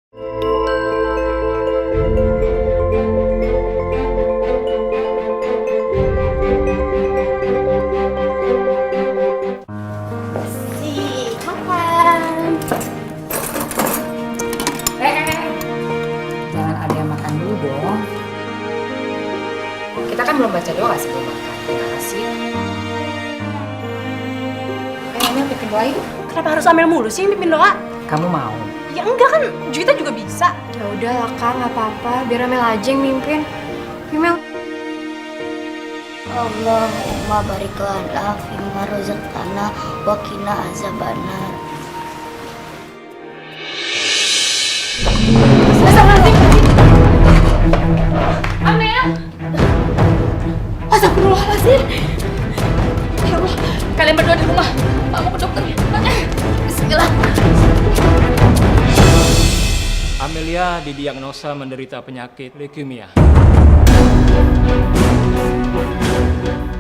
Jangan ada yang makan dulu dong. Kita kan belum baca doa sebelum makan. Gimana sih? Amel bikin doa yuk. Kenapa harus Amel mulu sih yang pimpin doa? Kamu mau? Ya enggak kan, Juwita juga bisa. Ya udah lah Kak, nggak apa-apa. Biar Amel aja yang mimpin. Amel. Allahumma barik lana fima razaqtana wa qina azabannar. Amel! Astagfirullahaladzim. Ya Allah, kalian berdua di rumah. Pak mau ke dokter. Bismillah. Amelia didiagnosa menderita penyakit leukemia.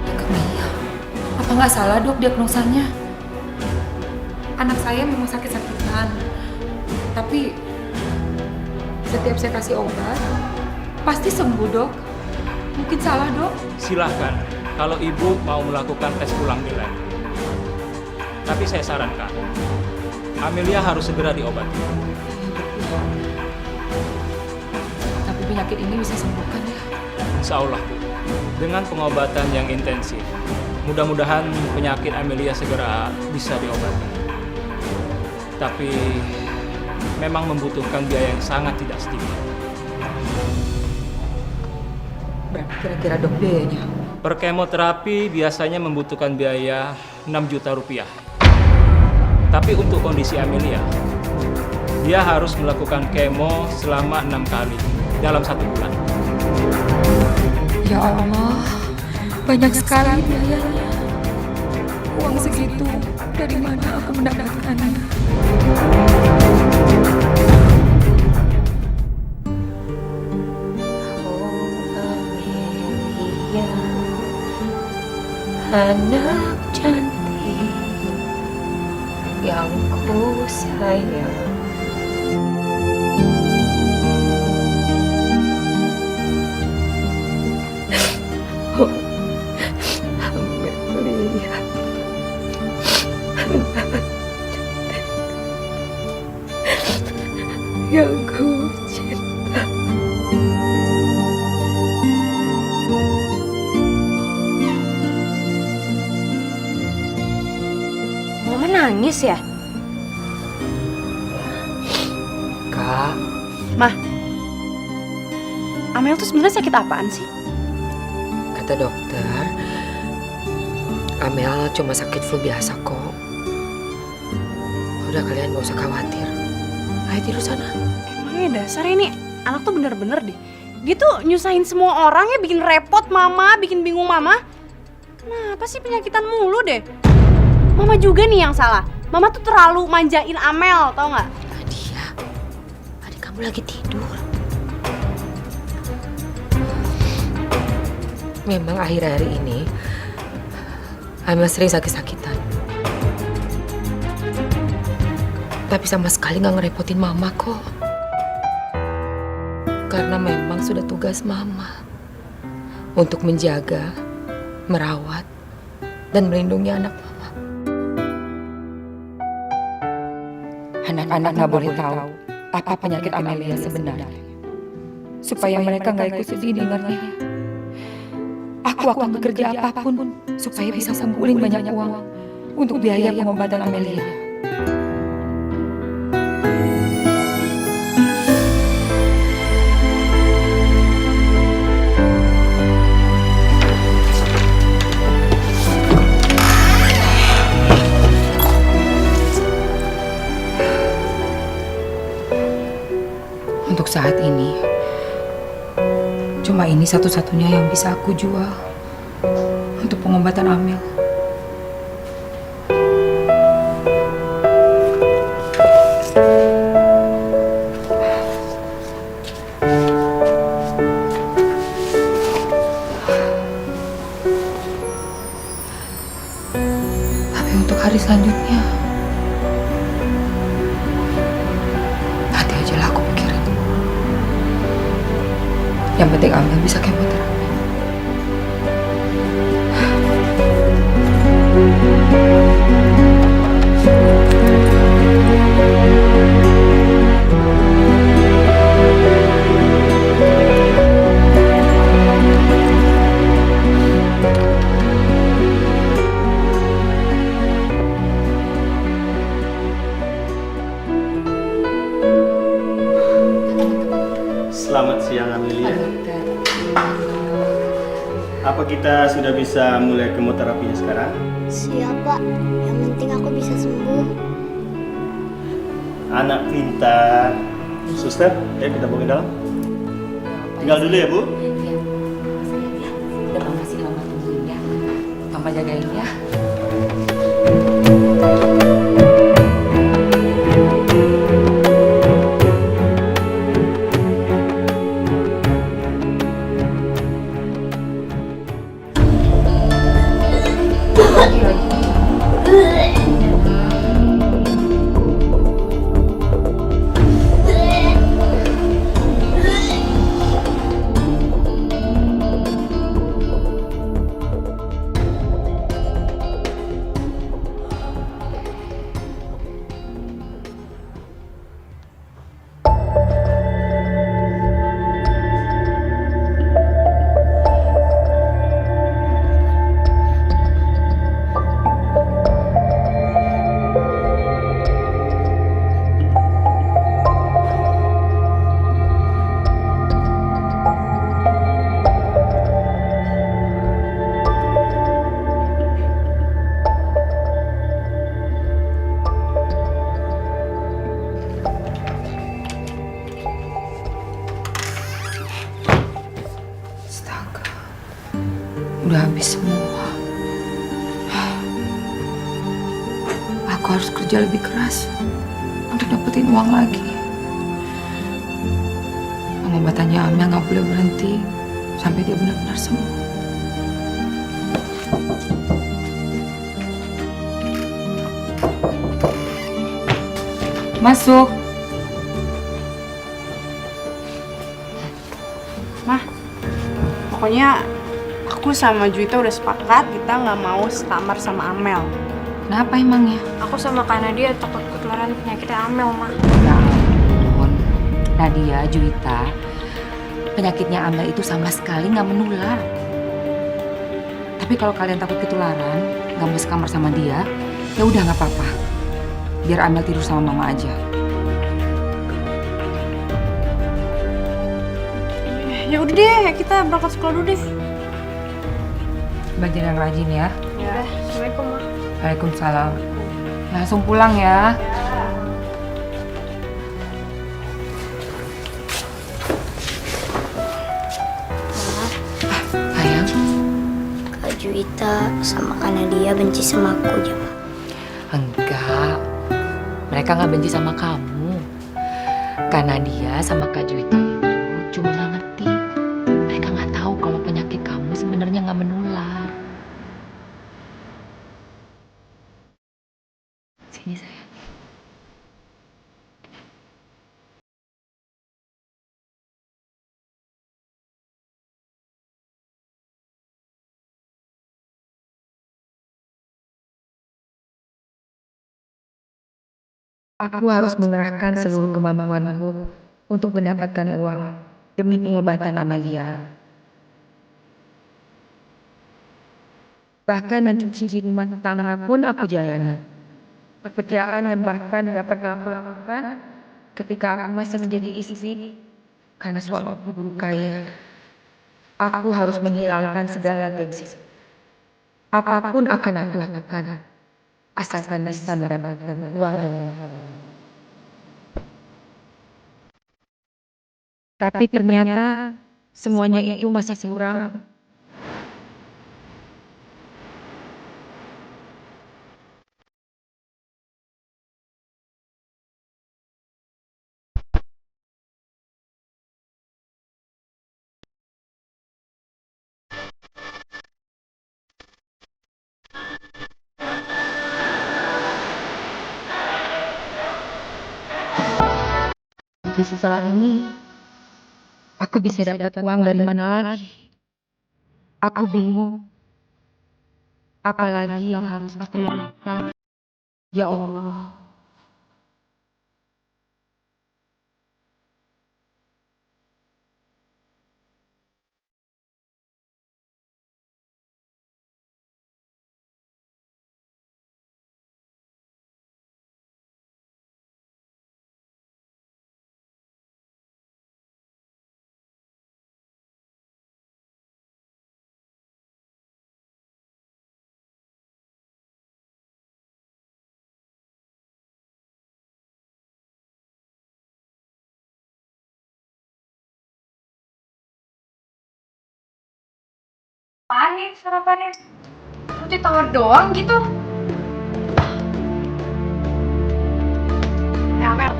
Leukemia? Apa nggak salah dok diagnosanya? Anak saya memang sakit-sakitan. Tapi setiap saya kasih obat, pasti sembuh dok. Mungkin salah dok. Silahkan kalau ibu mau melakukan tes ulang di lab. Tapi saya sarankan, Amelia harus segera diobati. Tapi penyakit ini bisa sembuhkan ya? Insya Allah, Bu. Dengan pengobatan yang intensif, mudah-mudahan penyakit Amelia segera bisa diobati. Tapi memang membutuhkan biaya yang sangat tidak sedikit. Berapa kira-kira dok biayanya? Per kemoterapi biasanya membutuhkan biaya 6 juta rupiah. Tapi untuk kondisi Amelia, dia harus melakukan kemo selama 6 kali dalam 1 bulan. Ya Allah, banyak sekali biayanya. Uang segitu dari mana aku mendapatkannya? Anak cantik yang ku sayang. Amelia, anak cantik yang ku cinta. Mama nangis ya? Kak, Mah, Amel tuh sebenarnya sakit apaan sih? Kata dokter, Amel cuma sakit flu biasa kok. Udah kalian gak usah khawatir. Ayo tidur sana. Emangnya dasar ini anak tuh bener-bener deh. Dia tuh nyusahin semua orang ya, bikin repot mama, bikin bingung mama. Kenapa sih penyakitan mulu deh? Mama juga nih yang salah. Mama tuh terlalu manjain Amel, tau gak? Nadia, adik kamu lagi tidur. Memang akhir-akhir ini Amel sering sakit-sakitan. Tapi sama sekali gak ngerepotin mama kok. Karena memang sudah tugas mama untuk menjaga, merawat, dan melindungi anak mama. anak-anak nggak boleh tahu apa penyakit Amelia sebenarnya. Supaya mereka nggak ikut sedih dengarnya. Aku akan bekerja apapun supaya bisa kumpulin banyak uang untuk biaya pengobatan Amelia. Untuk saat ini, cuma ini satu-satunya yang bisa aku jual untuk pengobatan Amel. Tapi untuk hari selanjutnya, nanti aja lah aku pikir. Yang penting Amel bisa kemoterapi. Selamat siang Amelia. Apa kita sudah bisa mulai kemoterapinya sekarang? Siap, Pak. Yang penting aku bisa sembuh. Anak pintar. Suster, ayo kita bawa ke dalam. Tinggal dulu ya, Bu. Iya. Udah mama sih mama tungguin ya. Mama jagain ya. Astaga, udah habis semua. Aku harus kerja lebih keras untuk dapetin uang lagi. Pengobatannya Amel nggak boleh berhenti sampai dia benar-benar sembuh. Masuk. Mah, pokoknya aku sama Juwita udah sepakat kita nggak mau sekamar sama Amel. Kenapa emangnya? Aku sama Kak Nadia takut ketularan penyakitnya Amel, Ma. Ya ampun, Nadia, Juwita, penyakitnya Amel itu sama sekali nggak menular. Tapi kalau kalian takut ketularan, nggak mau sekamar sama dia, ya udah nggak apa-apa. Biar Amel tidur sama mama aja. Ya udah deh, kita berangkat sekolah dulu deh. Belajar yang rajin ya. Ya. Assalamualaikum, Ma. Waalaikumsalam. Langsung pulang ya. Sayang, Kak Juwita sama Kak Nadia benci sama aku aja, Ma. enggak. Mereka nggak benci sama kamu. Karena dia sama Kak Juwita itu cuma nggak ngerti. Mereka nggak tahu kalau penyakit kamu sebenarnya nggak menular. Sini sayang. Aku harus mengerahkan seluruh kemampuanku untuk mendapatkan uang demi pengobatan Amalia. Bahkan mencuci di rumah tangga pun aku jalani. Pekerjaan yang bahkan tidak pernah aku lakukan ketika aku masih menjadi istri karena suami aku berkaya. Aku harus menghilangkan segala gengsi. Apapun akan aku lakukan. Asalkan bisa mendapatkan uang. Tapi ternyata semuanya itu masih kurang. Di setelah ini Aku bisa dapat uang dari mana lagi? Aku bingung. Apalagi yang harus aku lakukan? Ya Allah. Apaan nih sarapannya? Roti tawar doang gitu. Mel,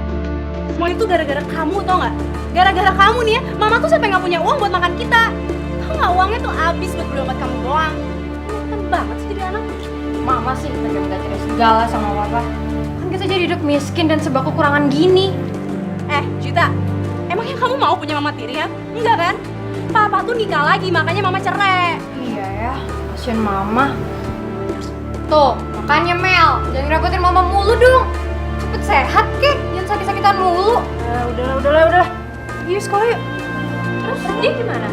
semua itu gara-gara kamu tau nggak? Gara-gara kamu nih ya, mama tuh sampai nggak punya uang buat makan kita. Tau nggak, uangnya tuh habis buat beli obat kamu doang. Kan banget sih jadi anak. Mama sih minta cerai segala sama papa. Kan kita jadi hidup miskin dan serba kekurangan gini. Cita, emangnya kamu mau punya mama tiri ya? Enggak kan? Papa tuh nikah lagi, makanya mama cerai. Iya ya, kasian mama. Tuh, makanya Mel, jangan ngerepotin mama mulu dong. Cepet sehat kek, jangan sakit-sakitan mulu. Udahlah. Yuk sekolah yuk. Terus dia gimana?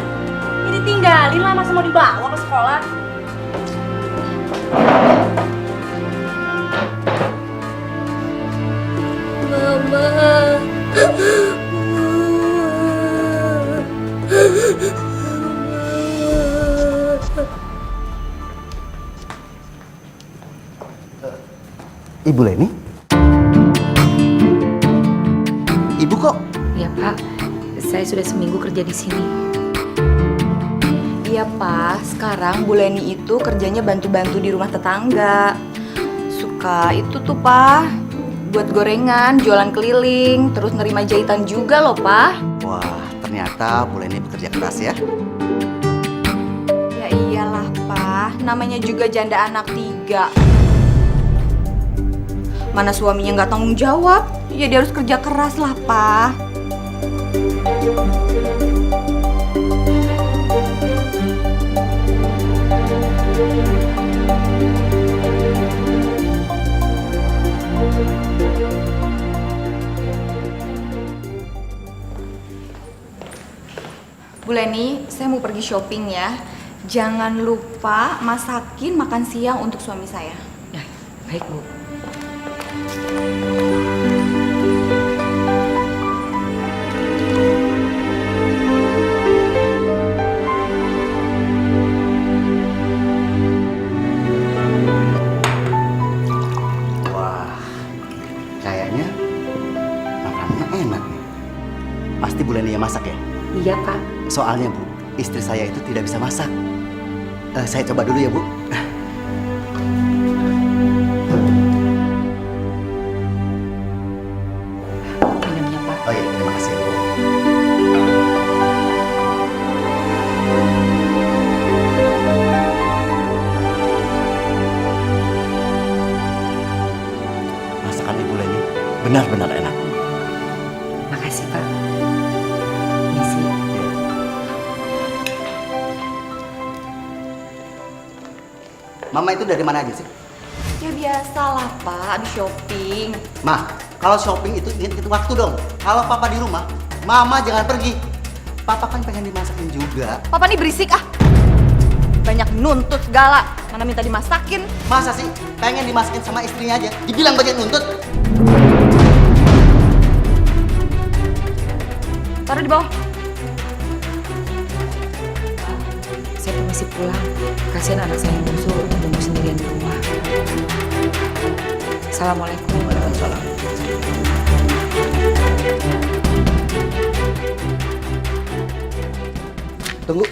Ya ditinggalin lah, masa mau dibawa ke sekolah? Ibu Leni? Ibu kok? Ya Pak, saya sudah seminggu kerja di sini. Iya Pak, sekarang Bu Leni itu kerjanya bantu-bantu di rumah tetangga. Suka itu tuh Pak, buat gorengan, jualan keliling, terus nerima jahitan juga loh Pak. Wah, ternyata Bu Leni bekerja keras ya. Ya iyalah Pak, namanya juga janda anak 3. Mana suaminya nggak tanggung jawab, ya dia harus kerja keras lah Pak. Bu Leni, saya mau pergi shopping ya. Jangan lupa masakin makan siang untuk suami saya. Ya, baik Bu. Wah, kayaknya makanannya enak nih. Pasti Bu Leni yang masak ya? Iya Pak. Soalnya Bu, istri saya itu tidak bisa masak. Saya coba dulu ya Bu. Minumnya Pak. Oh iya, terima kasih ya Bu. Masakan Ibu Leni benar-benar enak. Makasih Pak. Misi. Mama itu dari mana aja sih? Ya biasalah Pak, habis shopping. Ma, kalau shopping itu ingat waktu dong. Kalau Papa di rumah, Mama jangan pergi. Papa kan pengen dimasakin juga. Papa nih berisik ah. Banyak nuntut segala. Mana minta dimasakin. Masa sih pengen dimasakin sama istrinya aja? Dibilang banyak nuntut. Taruh di bawah. Saya permisi pulang. Kasihan anak saya yang bungsu nunggu sendirian di rumah. Assalamualaikum. Waalaikumsalam. Tunggu.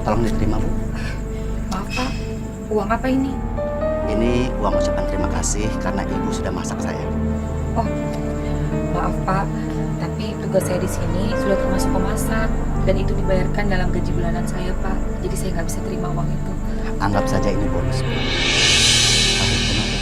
Tolong diterima Bu. Maaf Pak, uang apa ini? Ini uang ucapan terima kasih karena Ibu sudah masak saya. Oh, maaf Pak, tapi tugas saya di sini sudah termasuk pemasak dan itu dibayarkan dalam gaji bulanan saya Pak. Jadi saya nggak bisa terima uang itu. Anggap saja ini bonus. Tapi kenapa?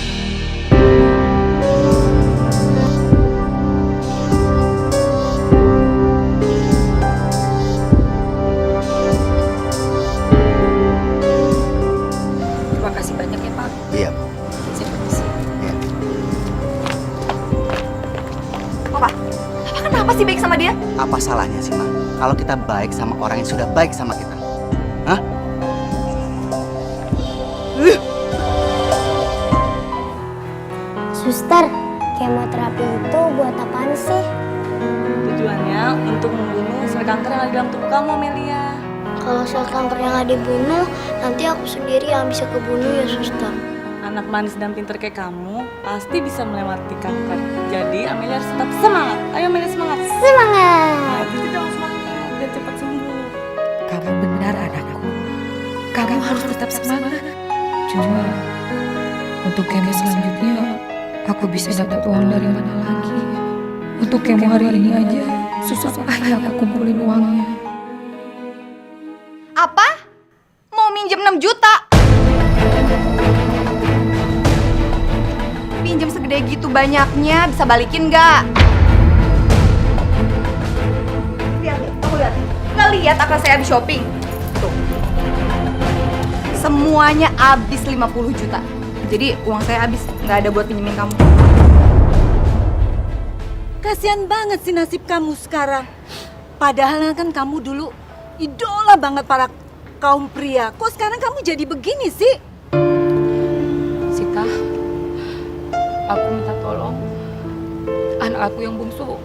ya Pak. Iya. Saya permisi. Iya. Papa kenapa sih baik sama dia? Apa salahnya sih, Ma? Kalau kita baik sama orang yang sudah baik sama kita? Hah? Suster, kemoterapi itu buat apaan sih? Tujuannya untuk membunuh sel kanker yang ada di dalam tubuh kamu, Amelia. Kalau sel kanker yang ada dibunuh, nanti aku sendiri yang bisa kebunuh ya suster. Anak manis dan pinter kayak kamu pasti bisa melewati kanker. Jadi Amelia harus tetap semangat. Ayo Amelia semangat. Semangat! Nah, gitu dong semangat biar cepat sembuh. Kamu benar anakku. Kamu harus tetap semangat. Cuma untuk kemo selanjutnya aku bisa dapat uang dari mana lagi? Untuk kemo hari ini aja susah payah aku kumpulin uangnya. Apa? Mau minjem 6 juta? Pinjam segede gitu banyaknya, bisa balikin nggak? Lihat nih, kamu lihat. Nggak lihat apa saya habis shopping? Tuh. Semuanya habis 50 juta. Jadi uang saya habis, nggak ada buat pinjemin kamu. Kasihan banget sih nasib kamu sekarang. Padahal kan kamu dulu idola banget para kaum pria. Kok sekarang kamu jadi begini sih? Sita, aku minta tolong. Anak aku yang bungsu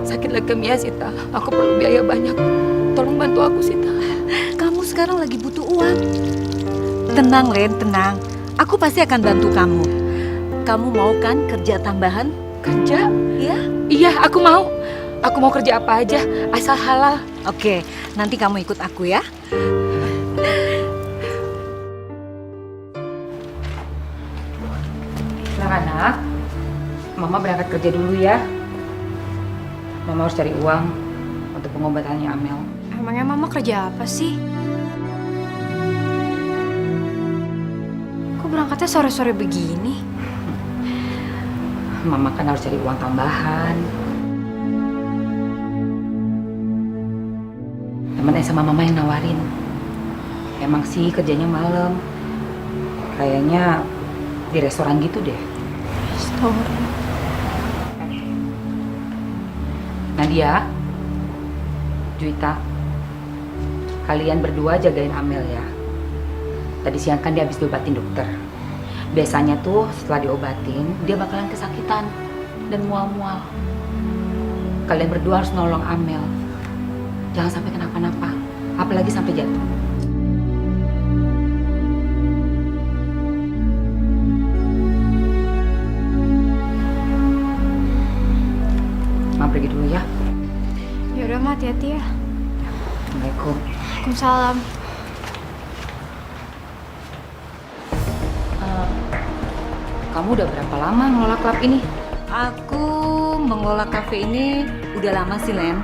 sakit leukemia, Sita. Aku perlu biaya banyak. Tolong bantu aku, Sita. Kamu sekarang lagi butuh uang. Tenang, Len, tenang. Aku pasti akan bantu kamu. Kamu mau kan kerja tambahan? Kerja? Ya? Iya, aku mau. Aku mau kerja apa aja, asal halal. Oke, nanti kamu ikut aku ya. Anak-anak, Mama berangkat kerja dulu ya. Mama harus cari uang untuk pengobatannya Amel. Emangnya mama kerja apa sih? Kok berangkatnya sore-sore begini? Mama kan harus cari uang tambahan. Temen sama Mama yang nawarin. Emang sih kerjanya malam. Kayaknya di restoran gitu deh. Restoran? Nadia, Juita, kalian berdua jagain Amel ya. Tadi siang kan dia habis diobatin dokter. Biasanya tuh setelah diobatin, dia bakalan kesakitan dan mual-mual. Kalian berdua harus nolong Amel. Jangan sampai kenapa-napa, apalagi sampai jatuh. Mama pergi dulu ya. Yaudah, Ma, hati-hati ya. Assalamualaikum. Waalaikumsalam. Kamu udah berapa lama ngelola klub ini? Aku mengelola kafe ini udah lama sih, Len.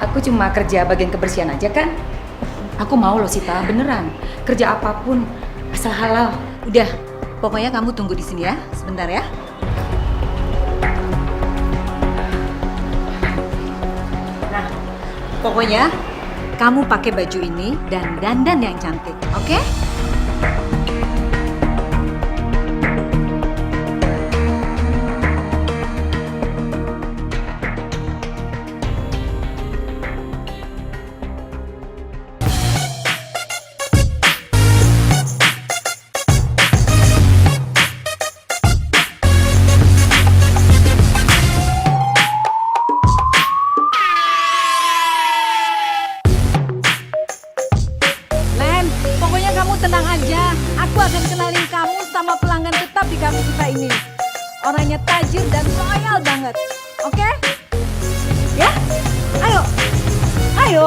Aku cuma kerja bagian kebersihan aja kan? Aku mau loh Sita, beneran. Kerja apapun, asal halal. Udah, pokoknya kamu tunggu di sini ya, sebentar ya. Nah, pokoknya kamu pakai baju ini dan dandan yang cantik, oke? Tenang aja, aku akan kenalin kamu sama pelanggan tetap di kafe kita ini. Orangnya tajir dan loyal banget, oke? Ya, ayo, ayo.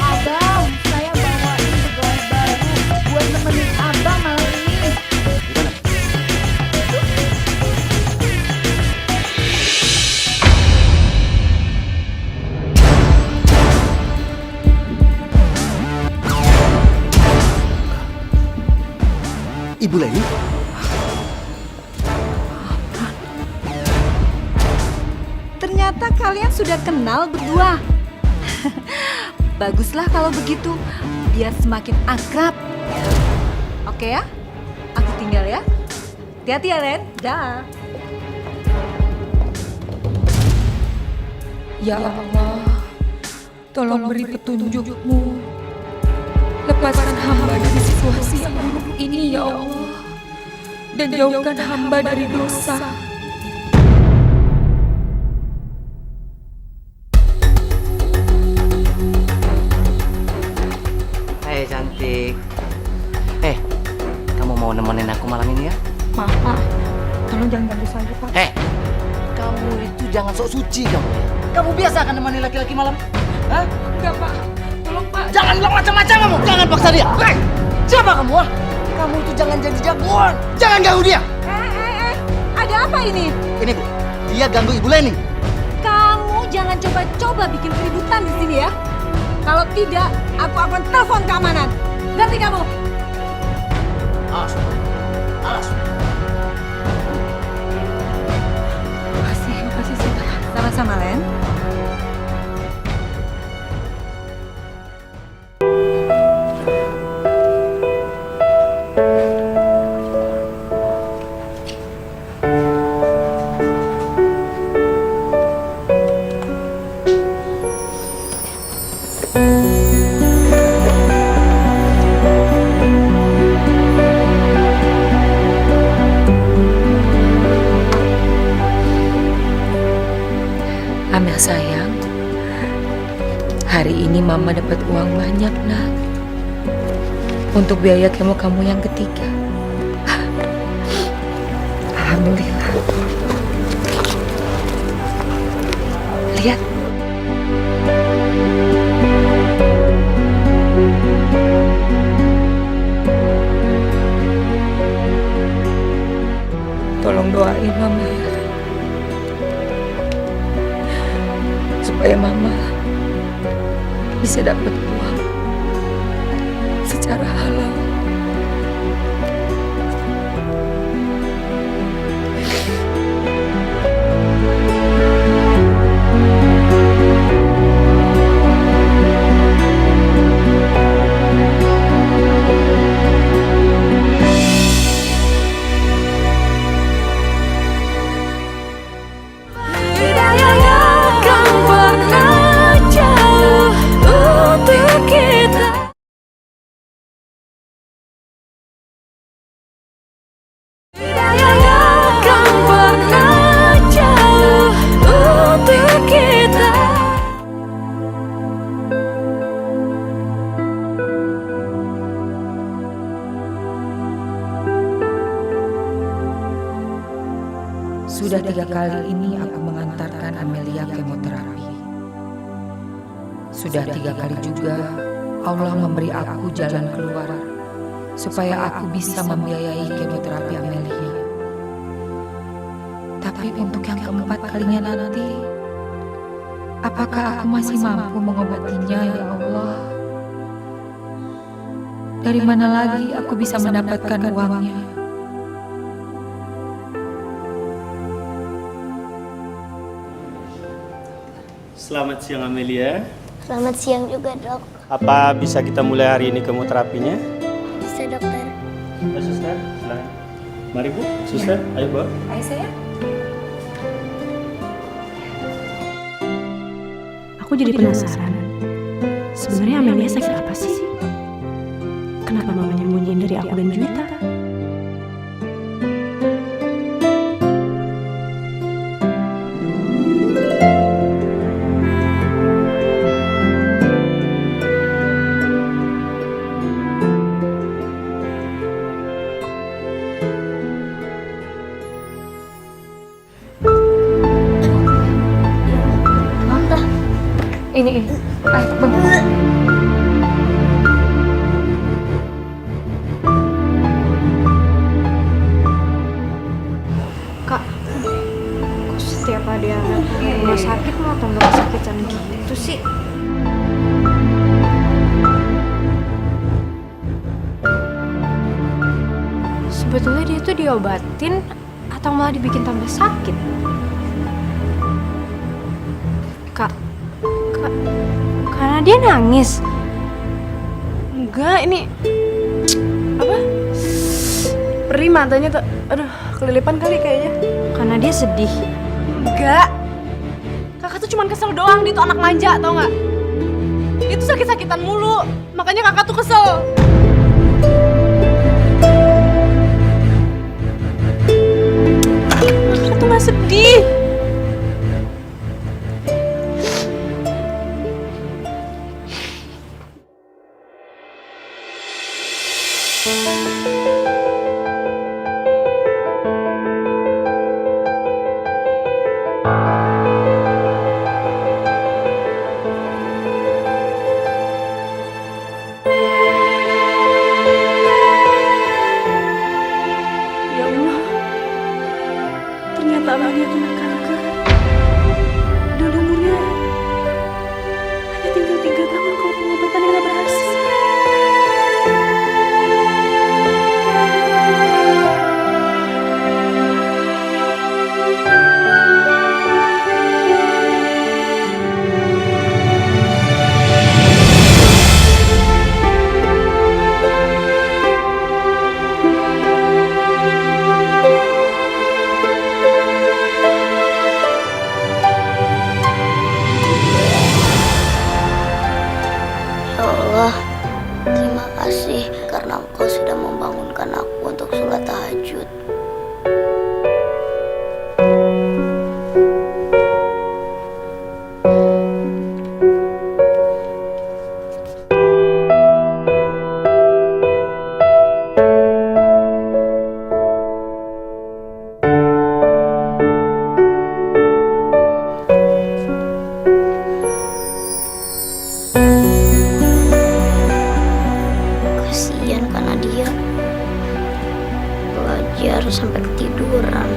Abang, saya bawain pegawai baru buat nemenin abang malam ini. Ibu Leni? ternyata kalian sudah kenal berdua. Baguslah kalau begitu, biar semakin akrab. Oke ya, aku tinggal ya. Hati-hati ya, Ren. Dah. Ya Allah, tolong beri petunjuk-Mu. Lepaskan hamba dari situasi yang buruk ini ya Allah. Dan jauhkan hamba dari dosa. Hei cantik. Kamu mau nemenin aku malam ini ya? Maaf Pak, tolong jangan ganggu saya Pak. Kamu itu jangan sok suci kamu. Kamu biasa kan nemenin laki-laki malam? Hah? Enggak Pak, tolong Pak. Jangan bilang macam-macam kamu. Jangan paksa dia. Siapa kamu? Kamu itu jangan jadi jagoan. Jangan ganggu dia. Ada apa ini? Ini Bu, dia ganggu Ibu Leni. Kamu jangan coba-coba bikin keributan di sini ya. Kalau tidak, aku akan telepon keamanan. Ngerti kamu? Alas. Makasih Sita. Sama-sama, Len. Amel sayang, hari ini Mama dapat uang banyak nak. Untuk biaya kemo kamu yang ketiga. Alhamdulillah. Lihat. Tolong doain Mama ya. Supaya Mama bisa dapat uang secara halal. Sudah 3 kali ini aku mengantarkan Amelia kemoterapi. Sudah 3 kali juga Allah memberi aku jalan keluar supaya aku bisa membiayai kemoterapi Amelia. Tapi untuk yang keempat kalinya nanti, apakah aku masih mampu mengobatinya ya Allah? Dari mana lagi aku bisa mendapatkan uangnya? Selamat siang Amelia. Selamat siang juga dok. Apa bisa kita mulai hari ini kemoterapinya? Bisa dokter. Ya, suster, silakan. Mari Bu, suster, ayo Bu. Ayo sayang. Aku jadi penasaran. Sebenarnya Amelia sakit apa sih? Kenapa Mama nyembunyiin dari aku dan Juwita? Ini. Ayo, Bang. Kak, kok setiap ada rumah sakit mau tambah kesakitan gitu sih? Sebetulnya dia tuh diobatin atau malah dibikin tambah sakit? Nadia nangis. Enggak, ini apa? Perih matanya tuh. Aduh, kelilipan kali kayaknya. Karena dia sedih. Enggak. Kakak tuh cuman kesel doang, dia tuh anak manja, tau nggak? Dia tuh sakit-sakitan mulu, makanya kakak tuh kesel. Kakak tuh nggak sedih. Ya Allah, ternyata Amalia kena kanker. Dan umurnya hanya tinggal 3 tahun kalau pengobatan yang berhasil. Ya Allah, terima kasih karena Engkau sudah membangunkan aku untuk sholat tahajud. Kasihan karena dia belajar sampai ketiduran.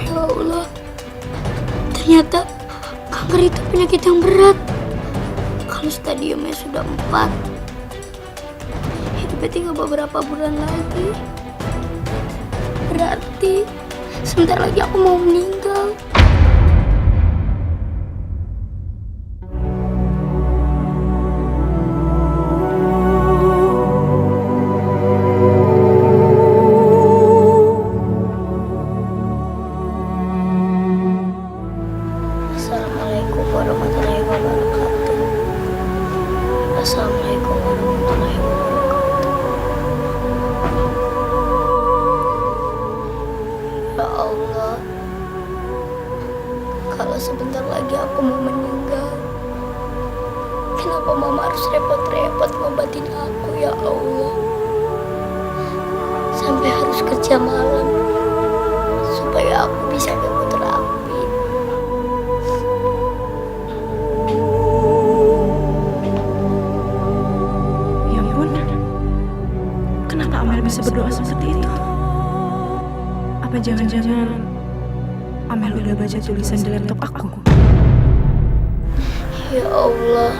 Ya Allah, ternyata kanker itu penyakit yang berat. Kalau stadiumnya sudah 4, hidupnya tinggal beberapa bulan lagi. Berarti sebentar lagi aku mau meninggal. Assalamualaikum warahmatullahi wabarakatuh. Assalamualaikum warahmatullahi wabarakatuh. Ya Allah, kalau sebentar lagi aku mau meninggal, kenapa Mama harus repot-repot ngobatin aku, ya Allah? Sampai harus kerja malam supaya aku bisa kemoterapi. Ya ampun, kenapa Amel bisa berdoa seperti itu? Apa jangan-jangan Amel udah baca tulisan di laptop aku? Ya Allah,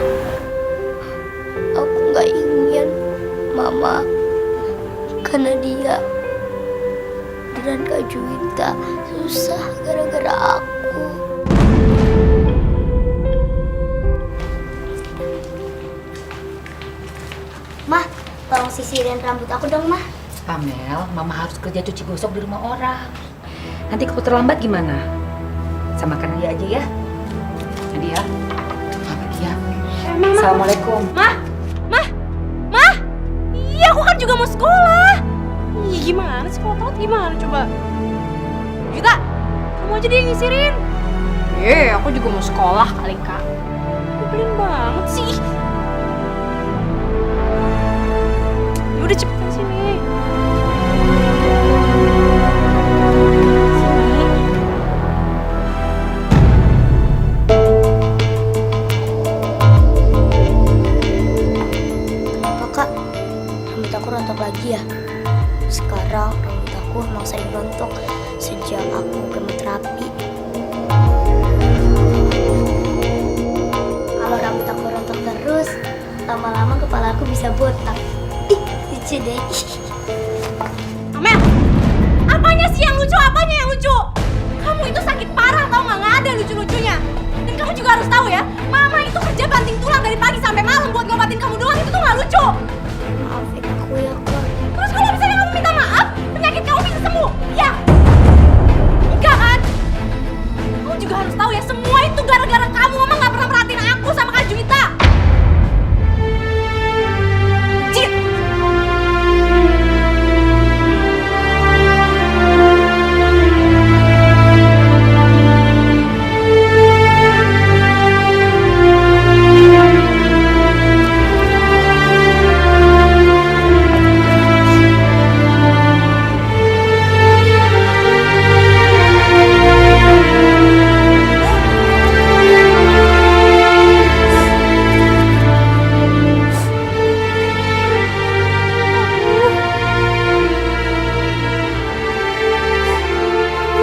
aku nggak ingin Mama karena dia dan Kak Juwita susah gara-gara aku. Mah, tolong sisirin rambut aku dong, Mah. Amel, Mama harus kerja cuci gosok di rumah orang. Nanti kalau terlambat gimana? Samakan dia aja ya. Nadia, sama dia. Assalamualaikum. Mah! Iya, aku kan juga mau sekolah. Ih, gimana sih kalau telat gimana coba? Juwita, kamu aja dia yang ngisirin. Aku juga mau sekolah kali, Kak. Nyebelin banget sih. Ya udah cepetan sini. Kenapa, Kak? Rambut aku rontok lagi ya? Sekarang rambut aku emang sering rontok sejak aku kemoterapi. lama-lama kepala aku bisa botak. Ih, lucu deh. Amel, apanya sih yang lucu? Apanya yang lucu? Kamu itu sakit parah tau nggak ada lucu-lucunya. Dan kamu juga harus tahu ya, Mama itu kerja banting tulang dari pagi sampai malam buat ngobatin kamu doang, itu tuh nggak lucu. Maafin aku ya, Kak. Terus kalau misalnya kamu minta maaf, penyakit kamu bisa sembuh, ya? Enggak kan? Kamu juga harus tahu ya, semua itu gara-gara kamu. Mama nggak pernah perhatiin aku sama Kak Juwita. Cit!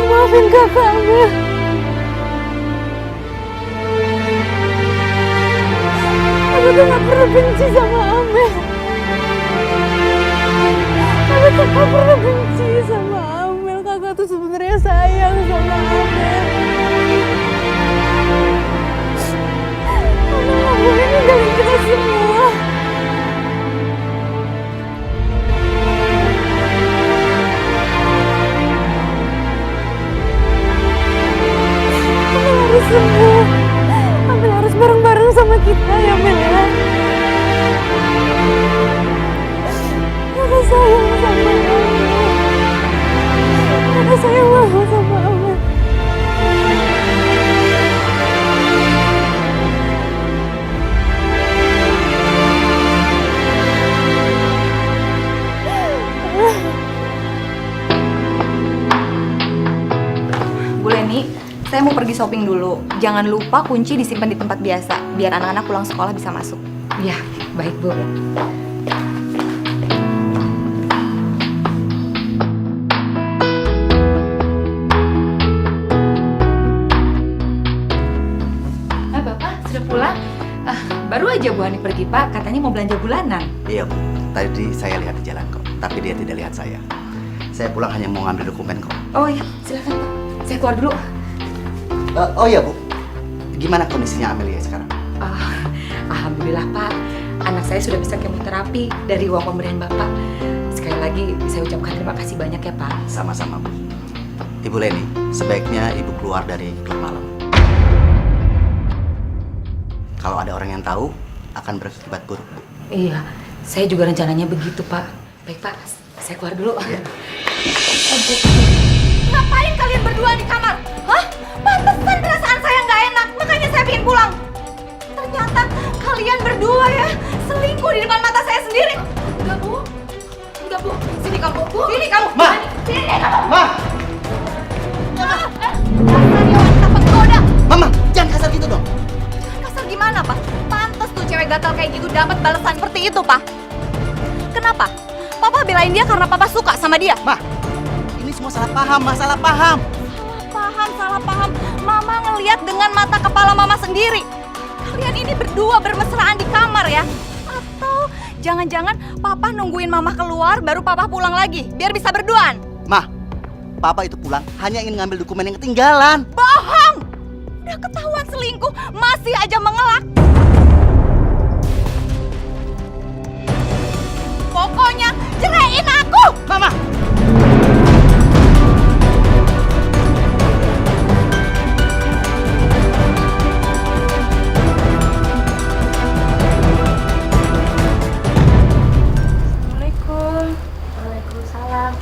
Maafin kakak Amel. Aku tuh gak pernah benci sama Amel. Aku tuh gak pernah benci sama Amel. Kakak tuh sebenarnya sayang sama Amel. Amel gak boleh ninggalin kita semua. Harus sembuh. Amel harus bareng-bareng sama kita ya, Mel ya. Kakak sayang sama Amel. Kakak sayang banget sama Amel. Bu Leni, saya mau pergi shopping dulu. Jangan lupa kunci disimpan di tempat biasa, biar anak-anak pulang sekolah bisa masuk. Ya, baik Bu. Bapak sudah pulang? Baru aja Bu Hani pergi Pak, katanya mau belanja bulanan. Iya Bu, tadi saya lihat di jalan kok, tapi dia tidak lihat saya. Saya pulang hanya mau ngambil dokumen kok. Oh iya, silakan Pak. Saya keluar dulu. Oh iya Bu, gimana kondisinya Amelia sekarang? Alhamdulillah Pak, anak saya sudah bisa kemoterapi dari uang pemberian Bapak. Sekali lagi saya ucapkan terima kasih banyak ya Pak. Sama-sama Bu. Ibu Leni, sebaiknya Ibu keluar dari klub malam. Kalau ada orang yang tahu, akan berakibat buruk Bu. Iya, saya juga rencananya begitu Pak. Baik Pak, saya keluar dulu. Iya. Ngapain kalian berdua di kamar? Hah? Pantesan perasaan saya nggak enak, makanya saya pengen pulang. Ternyata kalian berdua ya selingkuh di depan mata saya sendiri. Enggak Bu, enggak Bu. Sini kamu, sini kamu. Ma! Sini kamu. Ma! Dasar wanita penggoda. Mama, jangan kasar gitu dong. Kasar gimana Pak? Pantes tuh cewek gatal kayak gitu dapat balasan seperti itu Pak. Kenapa? Papa belain dia karena Papa suka sama dia. Ma, ini semua salah paham, Ma, salah paham. Salah paham. Mama ngelihat dengan mata kepala Mama sendiri. Kalian ini berdua bermesraan di kamar ya? Atau jangan-jangan Papa nungguin Mama keluar baru Papa pulang lagi biar bisa berduaan? Ma, Papa itu pulang hanya ingin ngambil dokumen yang ketinggalan. Bohong! Udah ketahuan selingkuh, masih aja mengelak. Pokoknya ceraiin aku! Mama! Waalaikumsalam.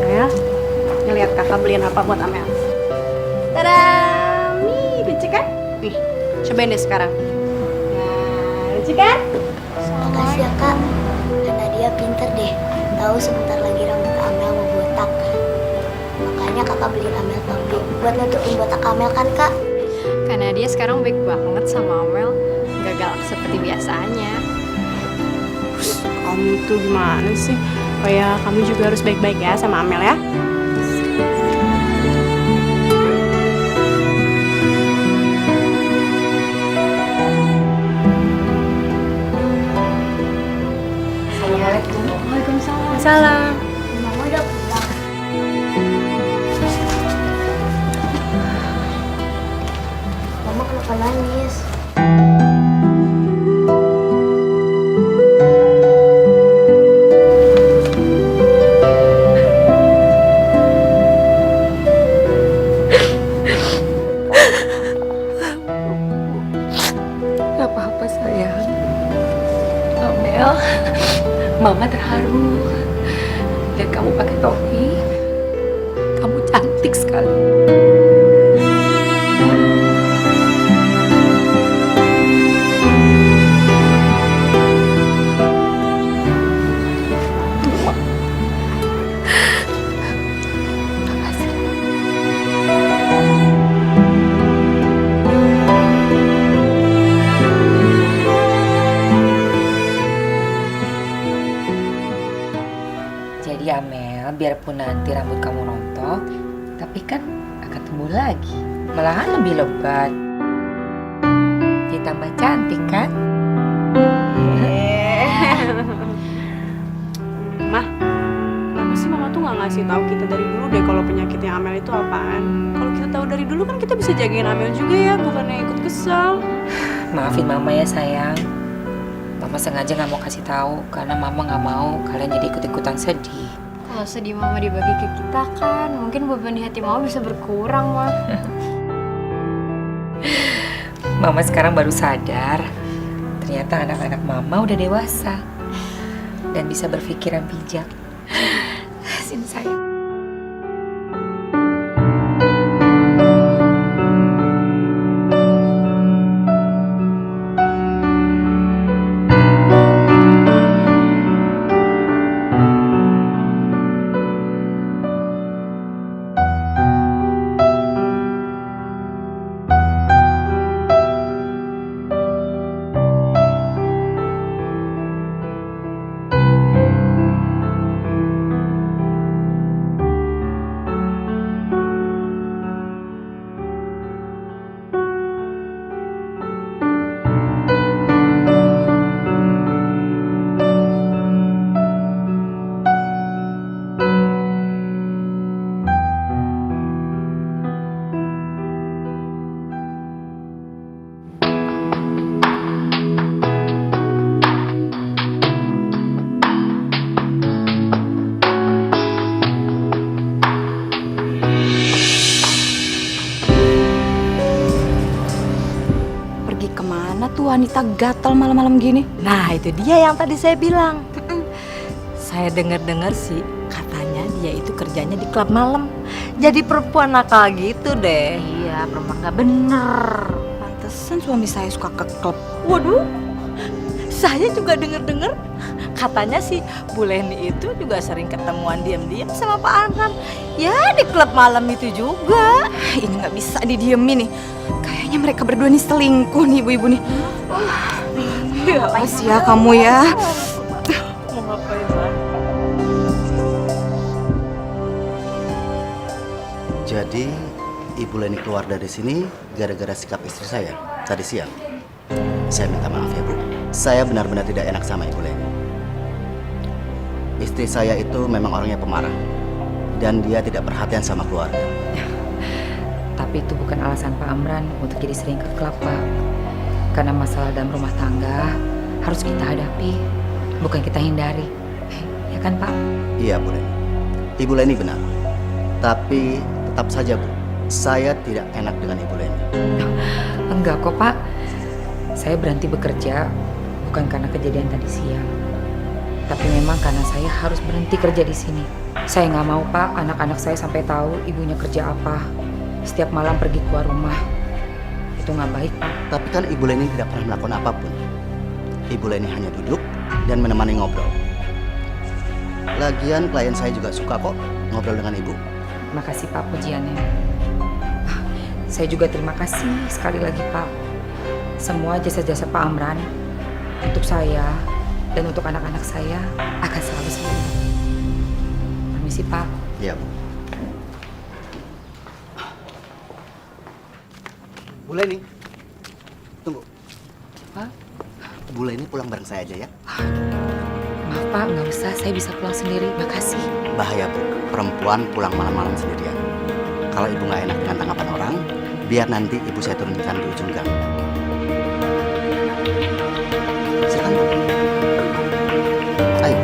Amel, ngeliat kakak beliin apa buat Amel? Tada! Nih, lucu kan? Nih, cobain deh sekarang. Nah, lucu kan? Makasih ya Kak. Karena dia pinter deh. Tahu sebentar lagi rambut Amel mau botak. Makanya kakak beliin Amel topi buat nutupin botak Amel kan Kak? Karena dia sekarang baik banget sama Amel, gak galak seperti biasanya. Kamu tuh gimana sih? Oh ya, kamu juga harus baik-baik ya sama Amel ya. Waalaikumsalam. Mama udah pulang. Mama kenapa nangis? Gak apa-apa sayang. Amel, Mama terharu. Lihat kamu pakai topi. Kamu cantik sekali. Makasih. Jadi Amel, biarpun nanti rambut kamu rontok, tapi kan akan tumbuh lagi. Malahan lebih lebat. Ditambah cantik kan? Mah, kenapa sih Mama tuh nggak ngasih tahu kita dari dulu deh kalau penyakitnya Amel itu apaan? Kalau kita tahu dari dulu kan kita bisa jagain Amel juga ya, bukannya ikut kesal. Maafin Mama ya sayang. Mama sengaja nggak mau kasih tahu karena Mama nggak mau kalian jadi ikut-ikutan sedih. Kalau sedih Mama dibagi ke kita kan, mungkin beban di hati Mama bisa berkurang, Mah. Mama sekarang baru sadar, ternyata anak-anak Mama udah dewasa dan bisa berpikiran bijak. Sini sayang. Wanita gatal malam-malam gini. Nah itu dia yang tadi saya bilang. Saya dengar-dengar sih katanya dia itu kerjanya di klub malam. Jadi perempuan nakal gitu deh. Iya, perempuan gak bener. Pantesan suami saya suka ke klub. Waduh, saya juga dengar-dengar katanya sih Bu Leni itu juga sering ketemuan diam-diam sama Pak Arhan. Ya di klub malam itu juga. Ini gak bisa didiemin nih. Kayaknya mereka berdua nih selingkuh nih ibu-ibu nih. Makasih ya kamu ya. Mau ngapain lagi? Jadi Ibu Leni keluar dari sini gara-gara sikap istri saya tadi siang. Saya minta maaf ya Bu. Saya benar-benar tidak enak sama Ibu Leni. Istri saya itu memang orangnya pemarah dan dia tidak perhatian sama keluarga. Tapi itu bukan alasan Pak Amran untuk jadi sering ke klub, Pak. Karena masalah dalam rumah tangga harus kita hadapi, bukan kita hindari. Ya kan, Pak? Iya, Bu Leni. Ibu Leni benar. Tapi tetap saja, Bu, saya tidak enak dengan Ibu Leni. Enggak kok, Pak. Saya berhenti bekerja bukan karena kejadian tadi siang. Tapi memang karena saya harus berhenti kerja di sini. Saya nggak mau, Pak, anak-anak saya sampai tahu ibunya kerja apa. Setiap malam pergi keluar rumah. Itu nggak baik, Pak. Tapi kan Ibu Leni tidak pernah melakukan apapun. Ibu Leni hanya duduk dan menemani ngobrol. Lagian klien saya juga suka kok ngobrol dengan Ibu. Makasih, Pak, pujiannya. Saya juga terima kasih sekali lagi, Pak. Semua jasa-jasa Pak Amran untuk saya dan untuk anak-anak saya akan selalu saya. Permisi, Pak. Iya, Bu. Bu Leni, tunggu. Pak? Bu Leni pulang bareng saya aja ya. Maaf, Pak, nggak usah. Saya bisa pulang sendiri. Makasih. Bahaya Bu, perempuan pulang malam-malam sendirian. Kalau ibu nggak enak dengan tanggapan orang, biar nanti ibu saya turunkan di ujung gang. Silakan Bu. Ayo.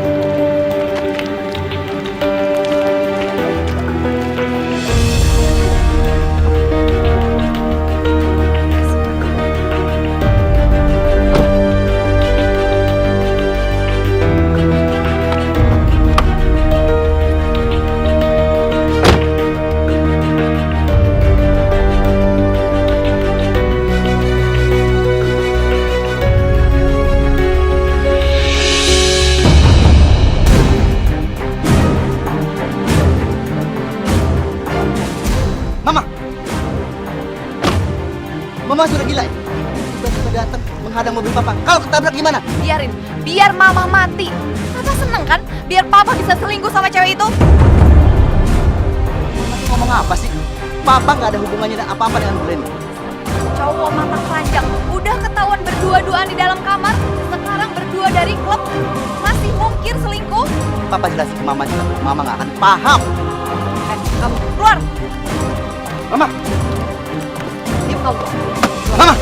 Mama sudah gila ya? Tiba-tiba datang menghadang mobil papa. Kalau ketabrak gimana? Biarin, biar mama mati. Papa seneng kan? Biar papa bisa selingkuh sama cewek itu. Mama tuh ngomong apa sih? Papa nggak ada hubungannya dan apa-apa dengan Glenn. Cowok mata keranjang, udah ketahuan berdua-duaan di dalam kamar, sekarang berdua dari klub, masih mungkir selingkuh. Papa jelasin ke mama juga. Mama nggak akan paham. Kamu keluar. Mama. Diam kamu. Mama.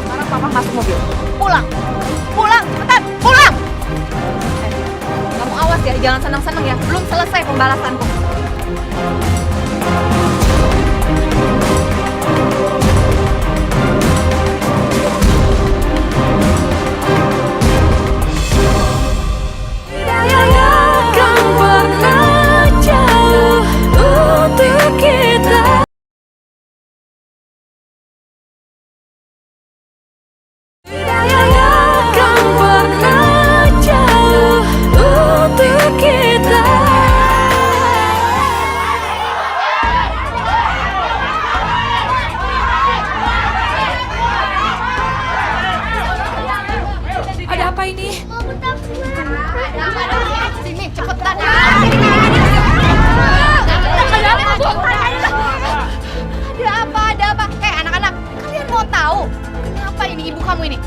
Sekarang papa masuk mobil. Pulang. Pulang, cepetan. Pulang. Kamu awas ya, jangan senang-senang ya. Belum selesai pembalasanku. Ada apa ini? Sini, cepetan. Ada apa? Anak-anak, kalian mau tahu kenapa ini ibu kamu ini?